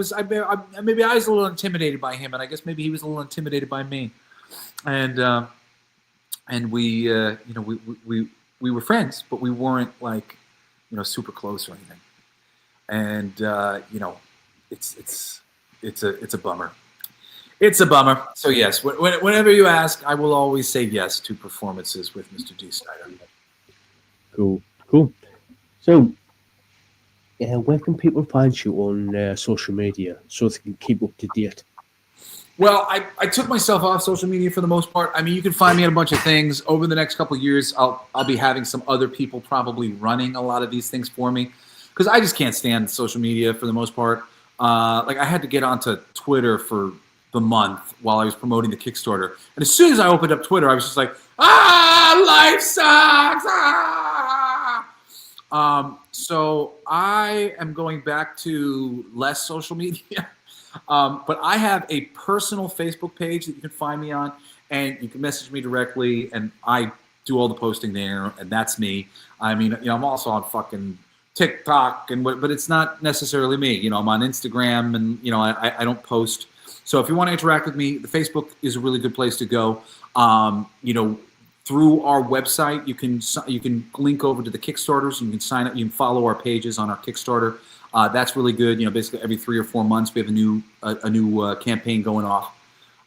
maybe I was a little intimidated by him, and I guess maybe he was a little intimidated by me. And we were friends, but we weren't like super close or anything. And it's a bummer. It's a bummer. So yes, whenever you ask, I will always say yes to performances with Mr. D. Snider. Cool. So, where can people find you on social media so they can keep up to date? Well, I took myself off social media for the most part. I mean, you can find me on a bunch of things. Over the next couple of years, I'll be having some other people probably running a lot of these things for me, because I just can't stand social media for the most part. Like I had to get onto Twitter for the month while I was promoting the Kickstarter. And as soon as I opened up Twitter, I was just like, life sucks. So I am going back to less social media. But I have a personal Facebook page that you can find me on, and you can message me directly, and I do all the posting there, and that's me. I mean, I'm also on fucking TikTok, but it's not necessarily me. I'm on Instagram, and I don't post. So if you want to interact with me, the Facebook is a really good place to go. Through our website, you can link over to the Kickstarters, and you can sign up. You can follow our pages on our Kickstarter. That's really good. Basically every 3 or 4 months we have a new campaign going off.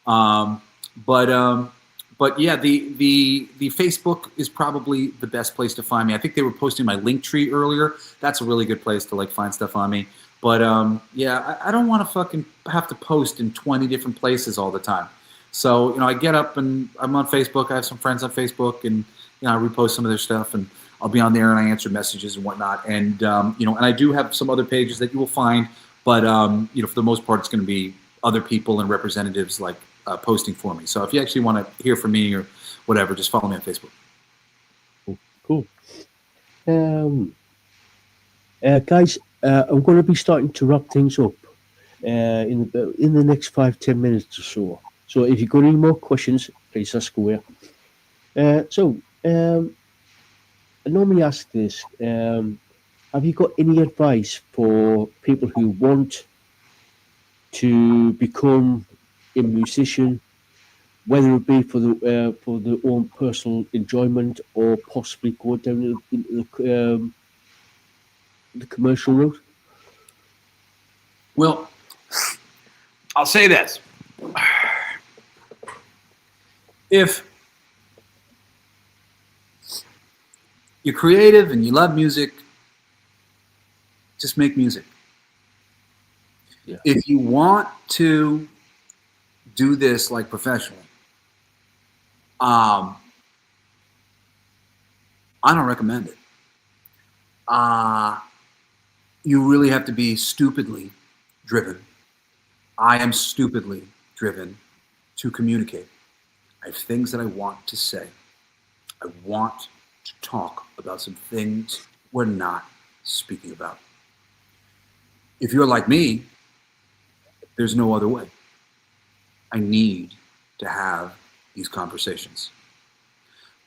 But But yeah, the Facebook is probably the best place to find me. I think they were posting my Linktree earlier. That's a really good place to like find stuff on me. But yeah, I don't want to fucking have to post in 20 different places all the time. So I get up and I'm on Facebook. I have some friends on Facebook, and I repost some of their stuff, and I'll be on there and I answer messages and whatnot. And and I do have some other pages that you will find, but for the most part, it's going to be other people and representatives like posting for me. So if you actually want to hear from me or whatever, just follow me on Facebook. Cool. Guys, I'm going to be starting to wrap things up in the next 5-10 minutes or so. So if you've got any more questions, please ask away. I normally ask this: have you got any advice for people who want to become a musician, whether it be for their own personal enjoyment or possibly go down into the commercial route? Well, I'll say this. If you're creative and you love music, just make music. Yeah. If you want to do this like professionally, I don't recommend it. You really have to be stupidly driven. I am stupidly driven to communicate. I have things that I want to say. I want to talk about some things we're not speaking about. If you're like me, there's no other way. I need to have these conversations.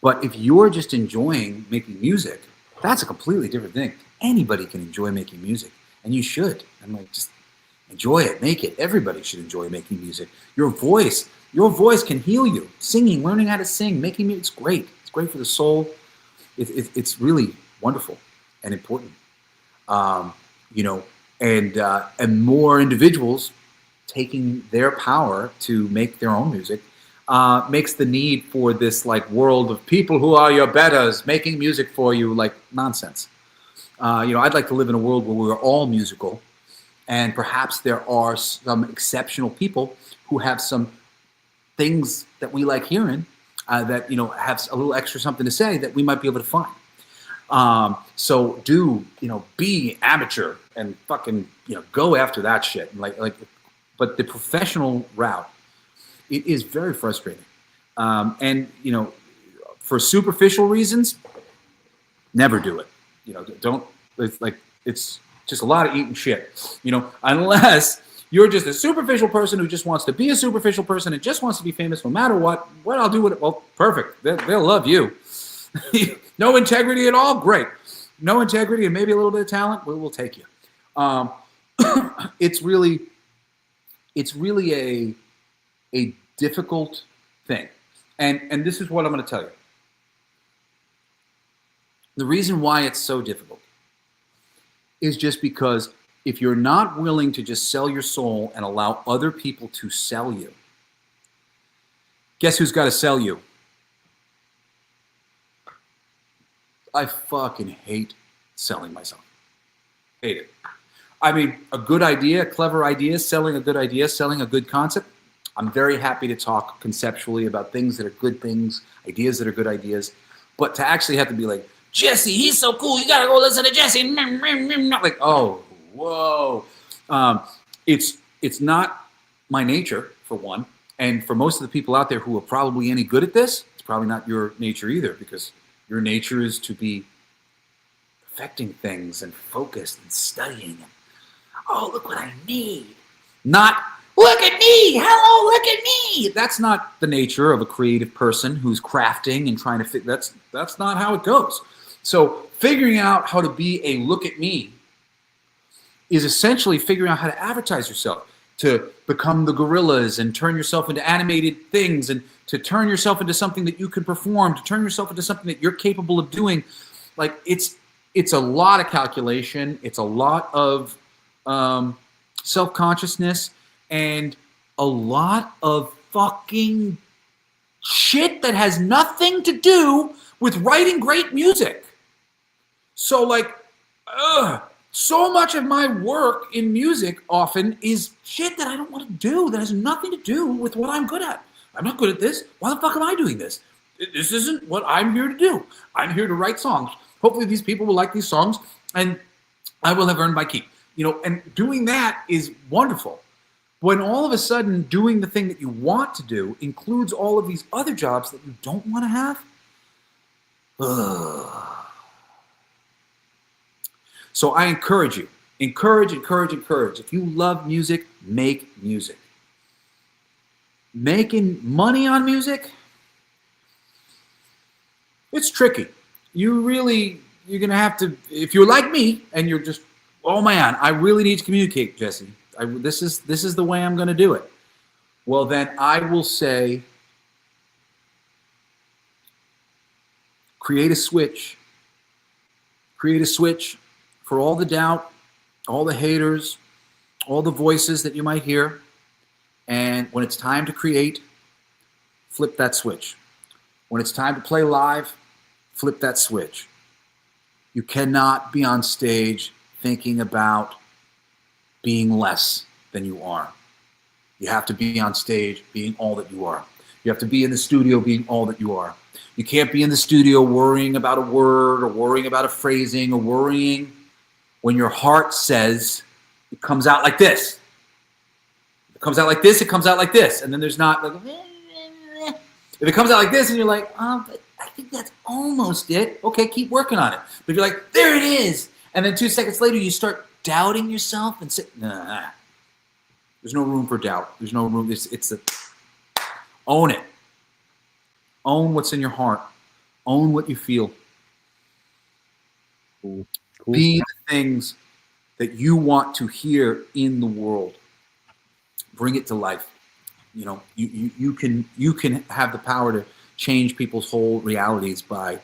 But if you're just enjoying making music, that's a completely different thing. Anybody can enjoy making music, and you should. And like, just enjoy it, make it. Everybody should enjoy making music. Your voice can heal you. Singing, learning how to sing, making music, it's great. It's great for the soul. It's really wonderful and important. And more individuals taking their power to make their own music makes the need for this like world of people who are your betters making music for you like nonsense. I'd like to live in a world where we're all musical, and perhaps there are some exceptional people who have some things that we like hearing that have a little extra something to say that we might be able to find. So be amateur and fucking go after that shit. But the professional route, it is very frustrating. And for superficial reasons, never do it. Don't. It's just a lot of eating shit. Unless you're just a superficial person who just wants to be a superficial person and just wants to be famous no matter what. What I'll do with it, well, perfect. They'll love you. No integrity at all, great. No integrity and maybe a little bit of talent, we'll take you. It's really a difficult thing. And this is what I'm going to tell you. The reason why it's so difficult is just because if you're not willing to just sell your soul and allow other people to sell you, guess who's got to sell you? I fucking hate selling myself. Hate it. I mean, a good idea, a clever idea, selling a good idea, selling a good concept. I'm very happy to talk conceptually about things that are good things, ideas that are good ideas. But to actually have to be like, Jesse, he's so cool, you gotta go listen to Jesse. Like, oh, whoa. It's not my nature, for one. And for most of the people out there who are probably any good at this, it's probably not your nature either, because your nature is to be perfecting things and focused and studying. And, oh, look what I need. Not, look at me. Hello, look at me. That's not the nature of a creative person who's crafting and trying to fit. That's not how it goes. So figuring out how to be a look at me is essentially figuring out how to advertise yourself, to become the gorillas and turn yourself into animated things, and to turn yourself into something that you can perform, to turn yourself into something that you're capable of doing. Like it's a lot of calculation. It's a lot of self-consciousness and a lot of fucking shit that has nothing to do with writing great music. So like, so much of my work in music often is shit that I don't want to do, that has nothing to do with what I'm good at. I'm not good at this. Why the fuck am I doing this? This isn't what I'm here to do. I'm here to write songs. Hopefully these people will like these songs and I will have earned my keep. You know, and doing that is wonderful. When all of a sudden doing the thing that you want to do includes all of these other jobs that you don't want to have. So I encourage you, encourage. If you love music, make music. Making money on music, it's tricky. You're going to have to, if you're like me and you're just, oh man, I really need to communicate, Jesse. This is the way I'm going to do it. Well, then I will say, create a switch. Create a switch for all the doubt, all the haters, all the voices that you might hear. And when it's time to create, flip that switch. When it's time to play live, flip that switch. You cannot be on stage thinking about being less than you are. You have to be on stage being all that you are. You have to be in the studio being all that you are. You can't be in the studio worrying about a word or worrying about a phrasing or worrying when your heart says it comes out like this. If it comes out like this, it comes out like this. And then there's not like, if it comes out like this and you're like, oh, but I think that's almost it. Okay, keep working on it. But you're like, there it is. And then 2 seconds later, you start doubting yourself and say, nah. There's no room for doubt. There's no room. Own it. Own what's in your heart. Own what you feel. Cool. Be the things that you want to hear in the world. Bring it to life. You know, you can have the power to change people's whole realities by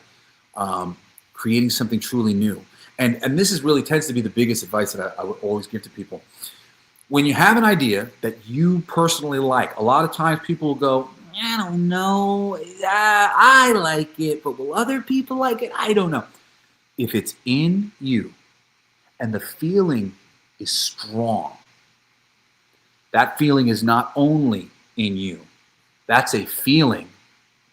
creating something truly new. And this is really tends to be the biggest advice that I would always give to people. When you have an idea that you personally like, a lot of times people will go, I don't know, I like it, but will other people like it? I don't know. If it's in you and the feeling is strong, that feeling is not only in you, that's a feeling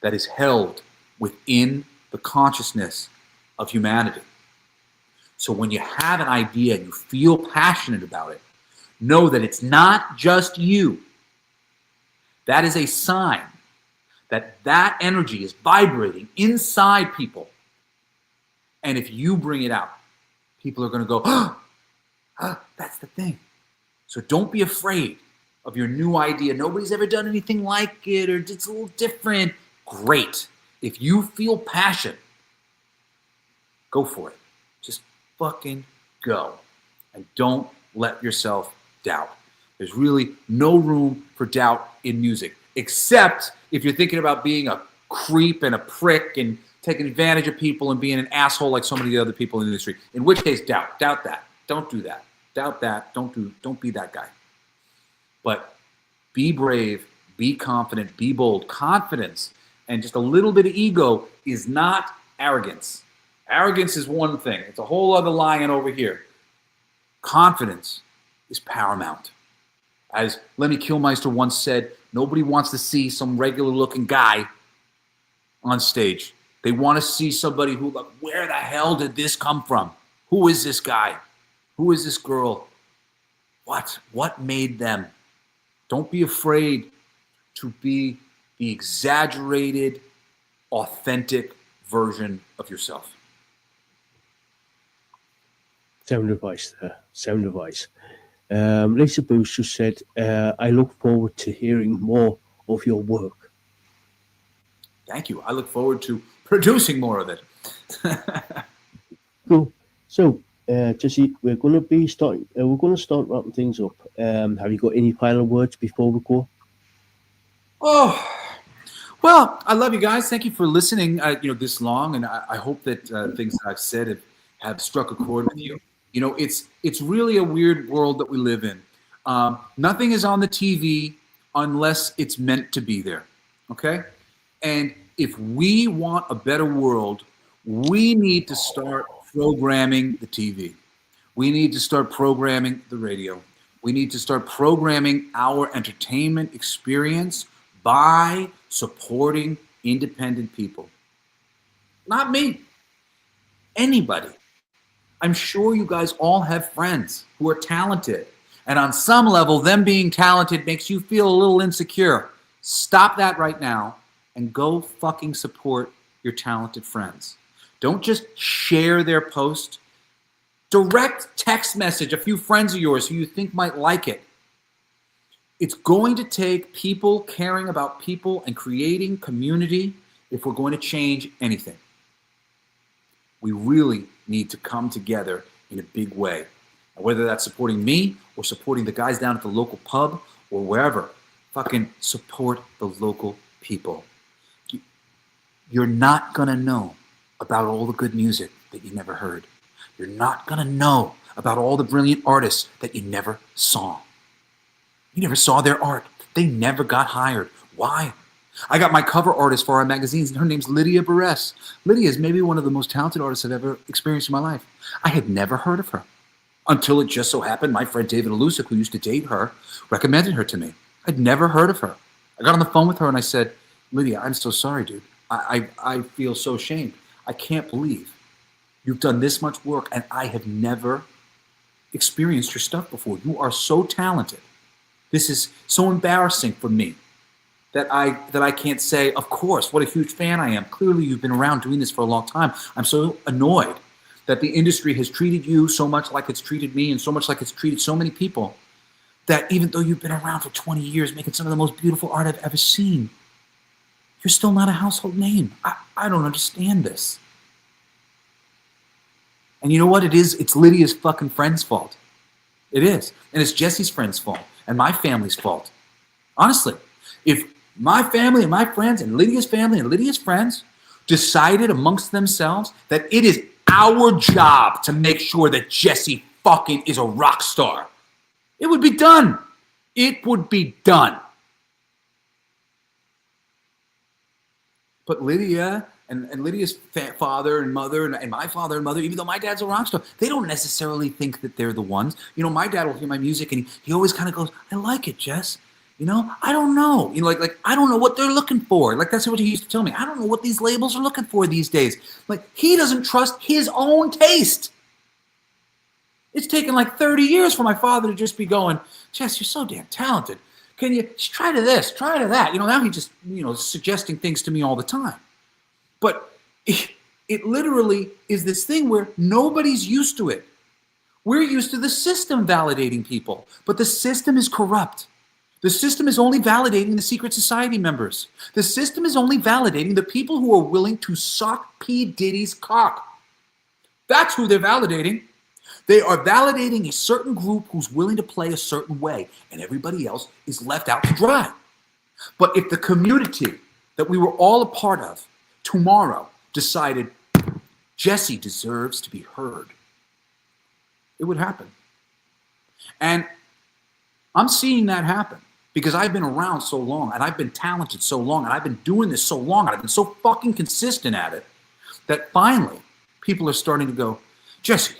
that is held within the consciousness of humanity. So when you have an idea and you feel passionate about it, know that it's not just you. That is a sign that that energy is vibrating inside people. And if you bring it out, people are going to go, that's the thing. So don't be afraid of your new idea. Nobody's ever done anything like it, or it's a little different. Great. If you feel passion, go for it. Just fucking go. And don't let yourself doubt. There's really no room for doubt in music, except if you're thinking about being a creep and a prick and taking advantage of people and being an asshole like so many of the other people in the industry. In which case, doubt that. Don't do that. Doubt that. Don't be that guy. But be brave, be confident, be bold. Confidence and just a little bit of ego is not arrogance. Arrogance is one thing. It's a whole other lion over here. Confidence is paramount. As Lemmy Kilmister once said, nobody wants to see some regular looking guy on stage. They want to see somebody who, like, where the hell did this come from? Who is this guy? Who is this girl? What made them? Don't be afraid to be the exaggerated, authentic version of yourself. Sound advice there. Sound advice. Lisaboo just said, I look forward to hearing more of your work. Thank you. I look forward to producing more of it. Cool. So, Jesse, we're going to start wrapping things up. Have you got any final words before we go? Oh, well, I love you guys. Thank you for listening. This long, and I hope that things that I've said have struck a chord with you. You know, it's really a weird world that we live in. Nothing is on the TV unless it's meant to be there. Okay. And if we want a better world, we need to start programming the TV. We need to start programming the radio. We need to start programming our entertainment experience by supporting independent people. Not me, anybody. I'm sure you guys all have friends who are talented. And on some level, them being talented makes you feel a little insecure. Stop that right now and go fucking support your talented friends. Don't just share their post. Direct text message a few friends of yours who you think might like it. It's going to take people caring about people and creating community if we're going to change anything. We really need to come together in a big way. And whether that's supporting me or supporting the guys down at the local pub or wherever, fucking support the local people. You're not going to know about all the good music that you never heard. You're not going to know about all the brilliant artists that you never saw. You never saw their art. They never got hired. Why? I got my cover artist for our magazines, and her name's Lydia Barres. Lydia is maybe one of the most talented artists I've ever experienced in my life. I had never heard of her until it just so happened my friend David Alusic, who used to date her, recommended her to me. I'd never heard of her. I got on the phone with her and I said, Lydia, I'm so sorry, dude. I feel so ashamed. I can't believe you've done this much work and I have never experienced your stuff before. You are so talented. This is so embarrassing for me that I can't say, of course, what a huge fan I am. Clearly, you've been around doing this for a long time. I'm so annoyed that the industry has treated you so much like it's treated me and so much like it's treated so many people that even though you've been around for 20 years making some of the most beautiful art I've ever seen, you're still not a household name. I don't understand this. And you know what it is? It's Lydia's fucking friend's fault. It is. And it's Jesse's friend's fault and my family's fault. Honestly, if my family and my friends and Lydia's family and Lydia's friends decided amongst themselves that it is our job to make sure that Jesse fucking is a rock star, it would be done. It would be done. But Lydia and Lydia's father and mother and my father and mother, even though my dad's a rock star, they don't necessarily think that they're the ones. You know, my dad will hear my music and he always kind of goes, I like it, Jess. You know, I don't know. You know, like I don't know what they're looking for. Like that's what he used to tell me. I don't know what these labels are looking for these days. Like he doesn't trust his own taste. It's taken like 30 years for my father to just be going, Jess, you're so damn talented. Can you just try to this, try to that? You know, now he's just, suggesting things to me all the time. But it literally is this thing where nobody's used to it. We're used to the system validating people, but the system is corrupt. The system is only validating the secret society members. The system is only validating the people who are willing to suck P. Diddy's cock. That's who they're validating. They are validating a certain group who's willing to play a certain way, and everybody else is left out to dry. But if the community that we were all a part of tomorrow decided Jesse deserves to be heard, it would happen. And I'm seeing that happen because I've been around so long and I've been talented so long and I've been doing this so long and I've been so fucking consistent at it that finally people are starting to go, Jesse,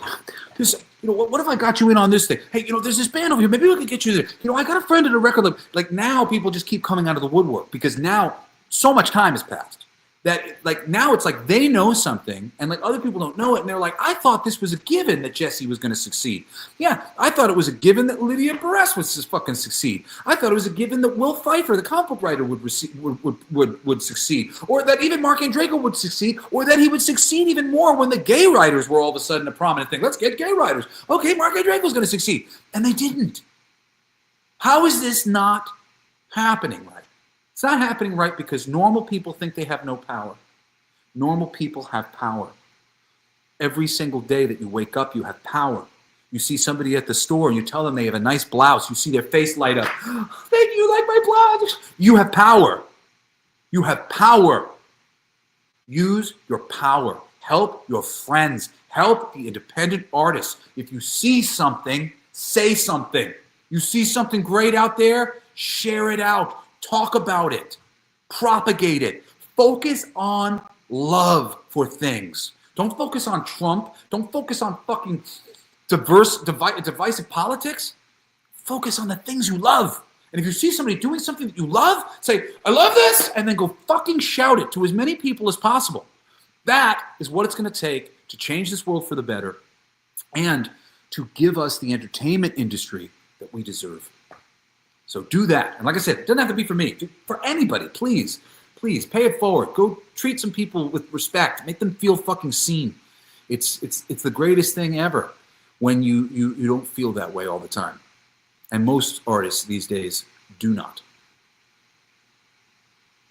what if I got you in on this thing? Hey, there's this band over here. Maybe we could get you there. I got a friend at a record label. Like now people just keep coming out of the woodwork because now so much time has passed that like now it's like they know something and like other people don't know it. And they're like, I thought this was a given that Jesse was going to succeed. Yeah, I thought it was a given that Lydia Barres would fucking succeed. I thought it was a given that Will Pfeiffer, the comic book writer, would succeed. Or that even Mark Andreyko would succeed. Or that he would succeed even more when the gay writers were all of a sudden a prominent thing. Let's get gay writers. Okay, Mark Andreyko's going to succeed. And they didn't. How is this not happening right? It's not happening right because normal people think they have no power. Normal people have power. Every single day that you wake up, you have power. You see somebody at the store and you tell them they have a nice blouse. You see their face light up. Thank you, like my blouse. You have power. You have power. Use your power. Help your friends. Help the independent artists. If you see something, say something. You see something great out there, share it out. Talk about it. Propagate it. Focus on love for things. Don't focus on Trump. Don't focus on fucking divisive politics. Focus on the things you love. And if you see somebody doing something that you love, say, I love this, and then go fucking shout it to as many people as possible. That is what it's going to take to change this world for the better and to give us the entertainment industry that we deserve. So do that. And like I said, it doesn't have to be for me. For anybody, please, please pay it forward. Go treat some people with respect. Make them feel fucking seen. It's the greatest thing ever when you don't feel that way all the time. And most artists these days do not.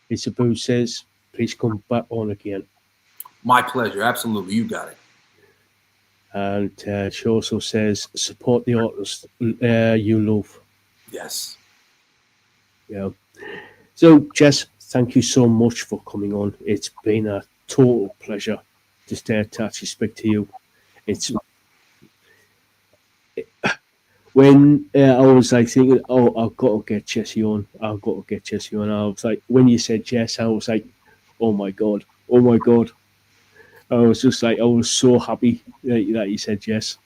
Lisaboo says, please come back on again. My pleasure. Absolutely. You got it. And she also says, support the artist you love. Yes. Yeah. So, Jess, thank you so much for coming on. It's been a total pleasure to stay attached and speak to you. It's when I was like thinking, oh, I've got to get Jesse on. I've got to get Jesse on. I was like, when you said Jess, I was like, oh my god. I was just like, I was so happy that you said yes.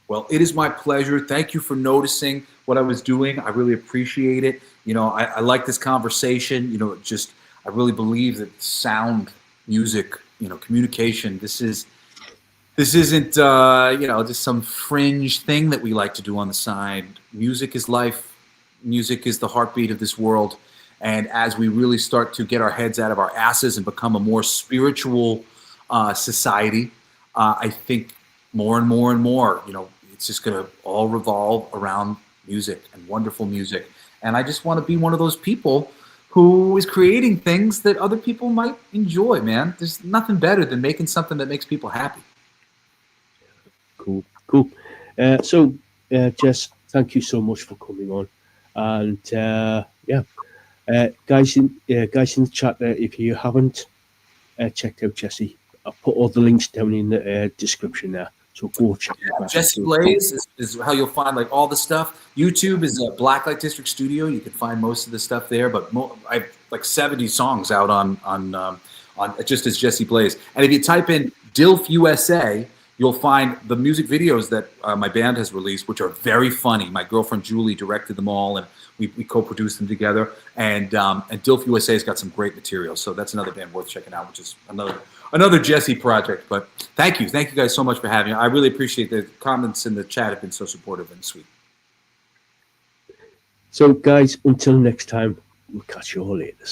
Well, it is my pleasure. Thank you for noticing what I was doing. I really appreciate it. You know, I like this conversation. You know, just I really believe that sound, music, you know, communication. This isn't you know, just some fringe thing that we like to do on the side. Music is life. Music is the heartbeat of this world. And as we really start to get our heads out of our asses and become a more spiritual society, I think more and more and more, you know, it's just going to all revolve around music and wonderful music. And I just want to be one of those people who is creating things that other people might enjoy, man. There's nothing better than making something that makes people happy. Cool. So, Jess, thank you so much for coming on. And yeah. Guys in the chat there, if you haven't checked out Jesse, I'll put all the links down in the description there. So go check it out. Jesse Blaze is how you'll find like all the stuff. YouTube is Blacklight District Studio. You can find most of the stuff there, but I have like 70 songs out on just as Jesse Blaze. And if you type in DILF USA, you'll find the music videos that my band has released, which are very funny. My girlfriend Julie directed them all, and we co-produced them together. And DILF USA has got some great material, so that's another band worth checking out, which is another Jesse project. But thank you guys so much for having me. I really appreciate the comments in the chat have been so supportive and sweet. So guys, until next time, we'll catch you all later.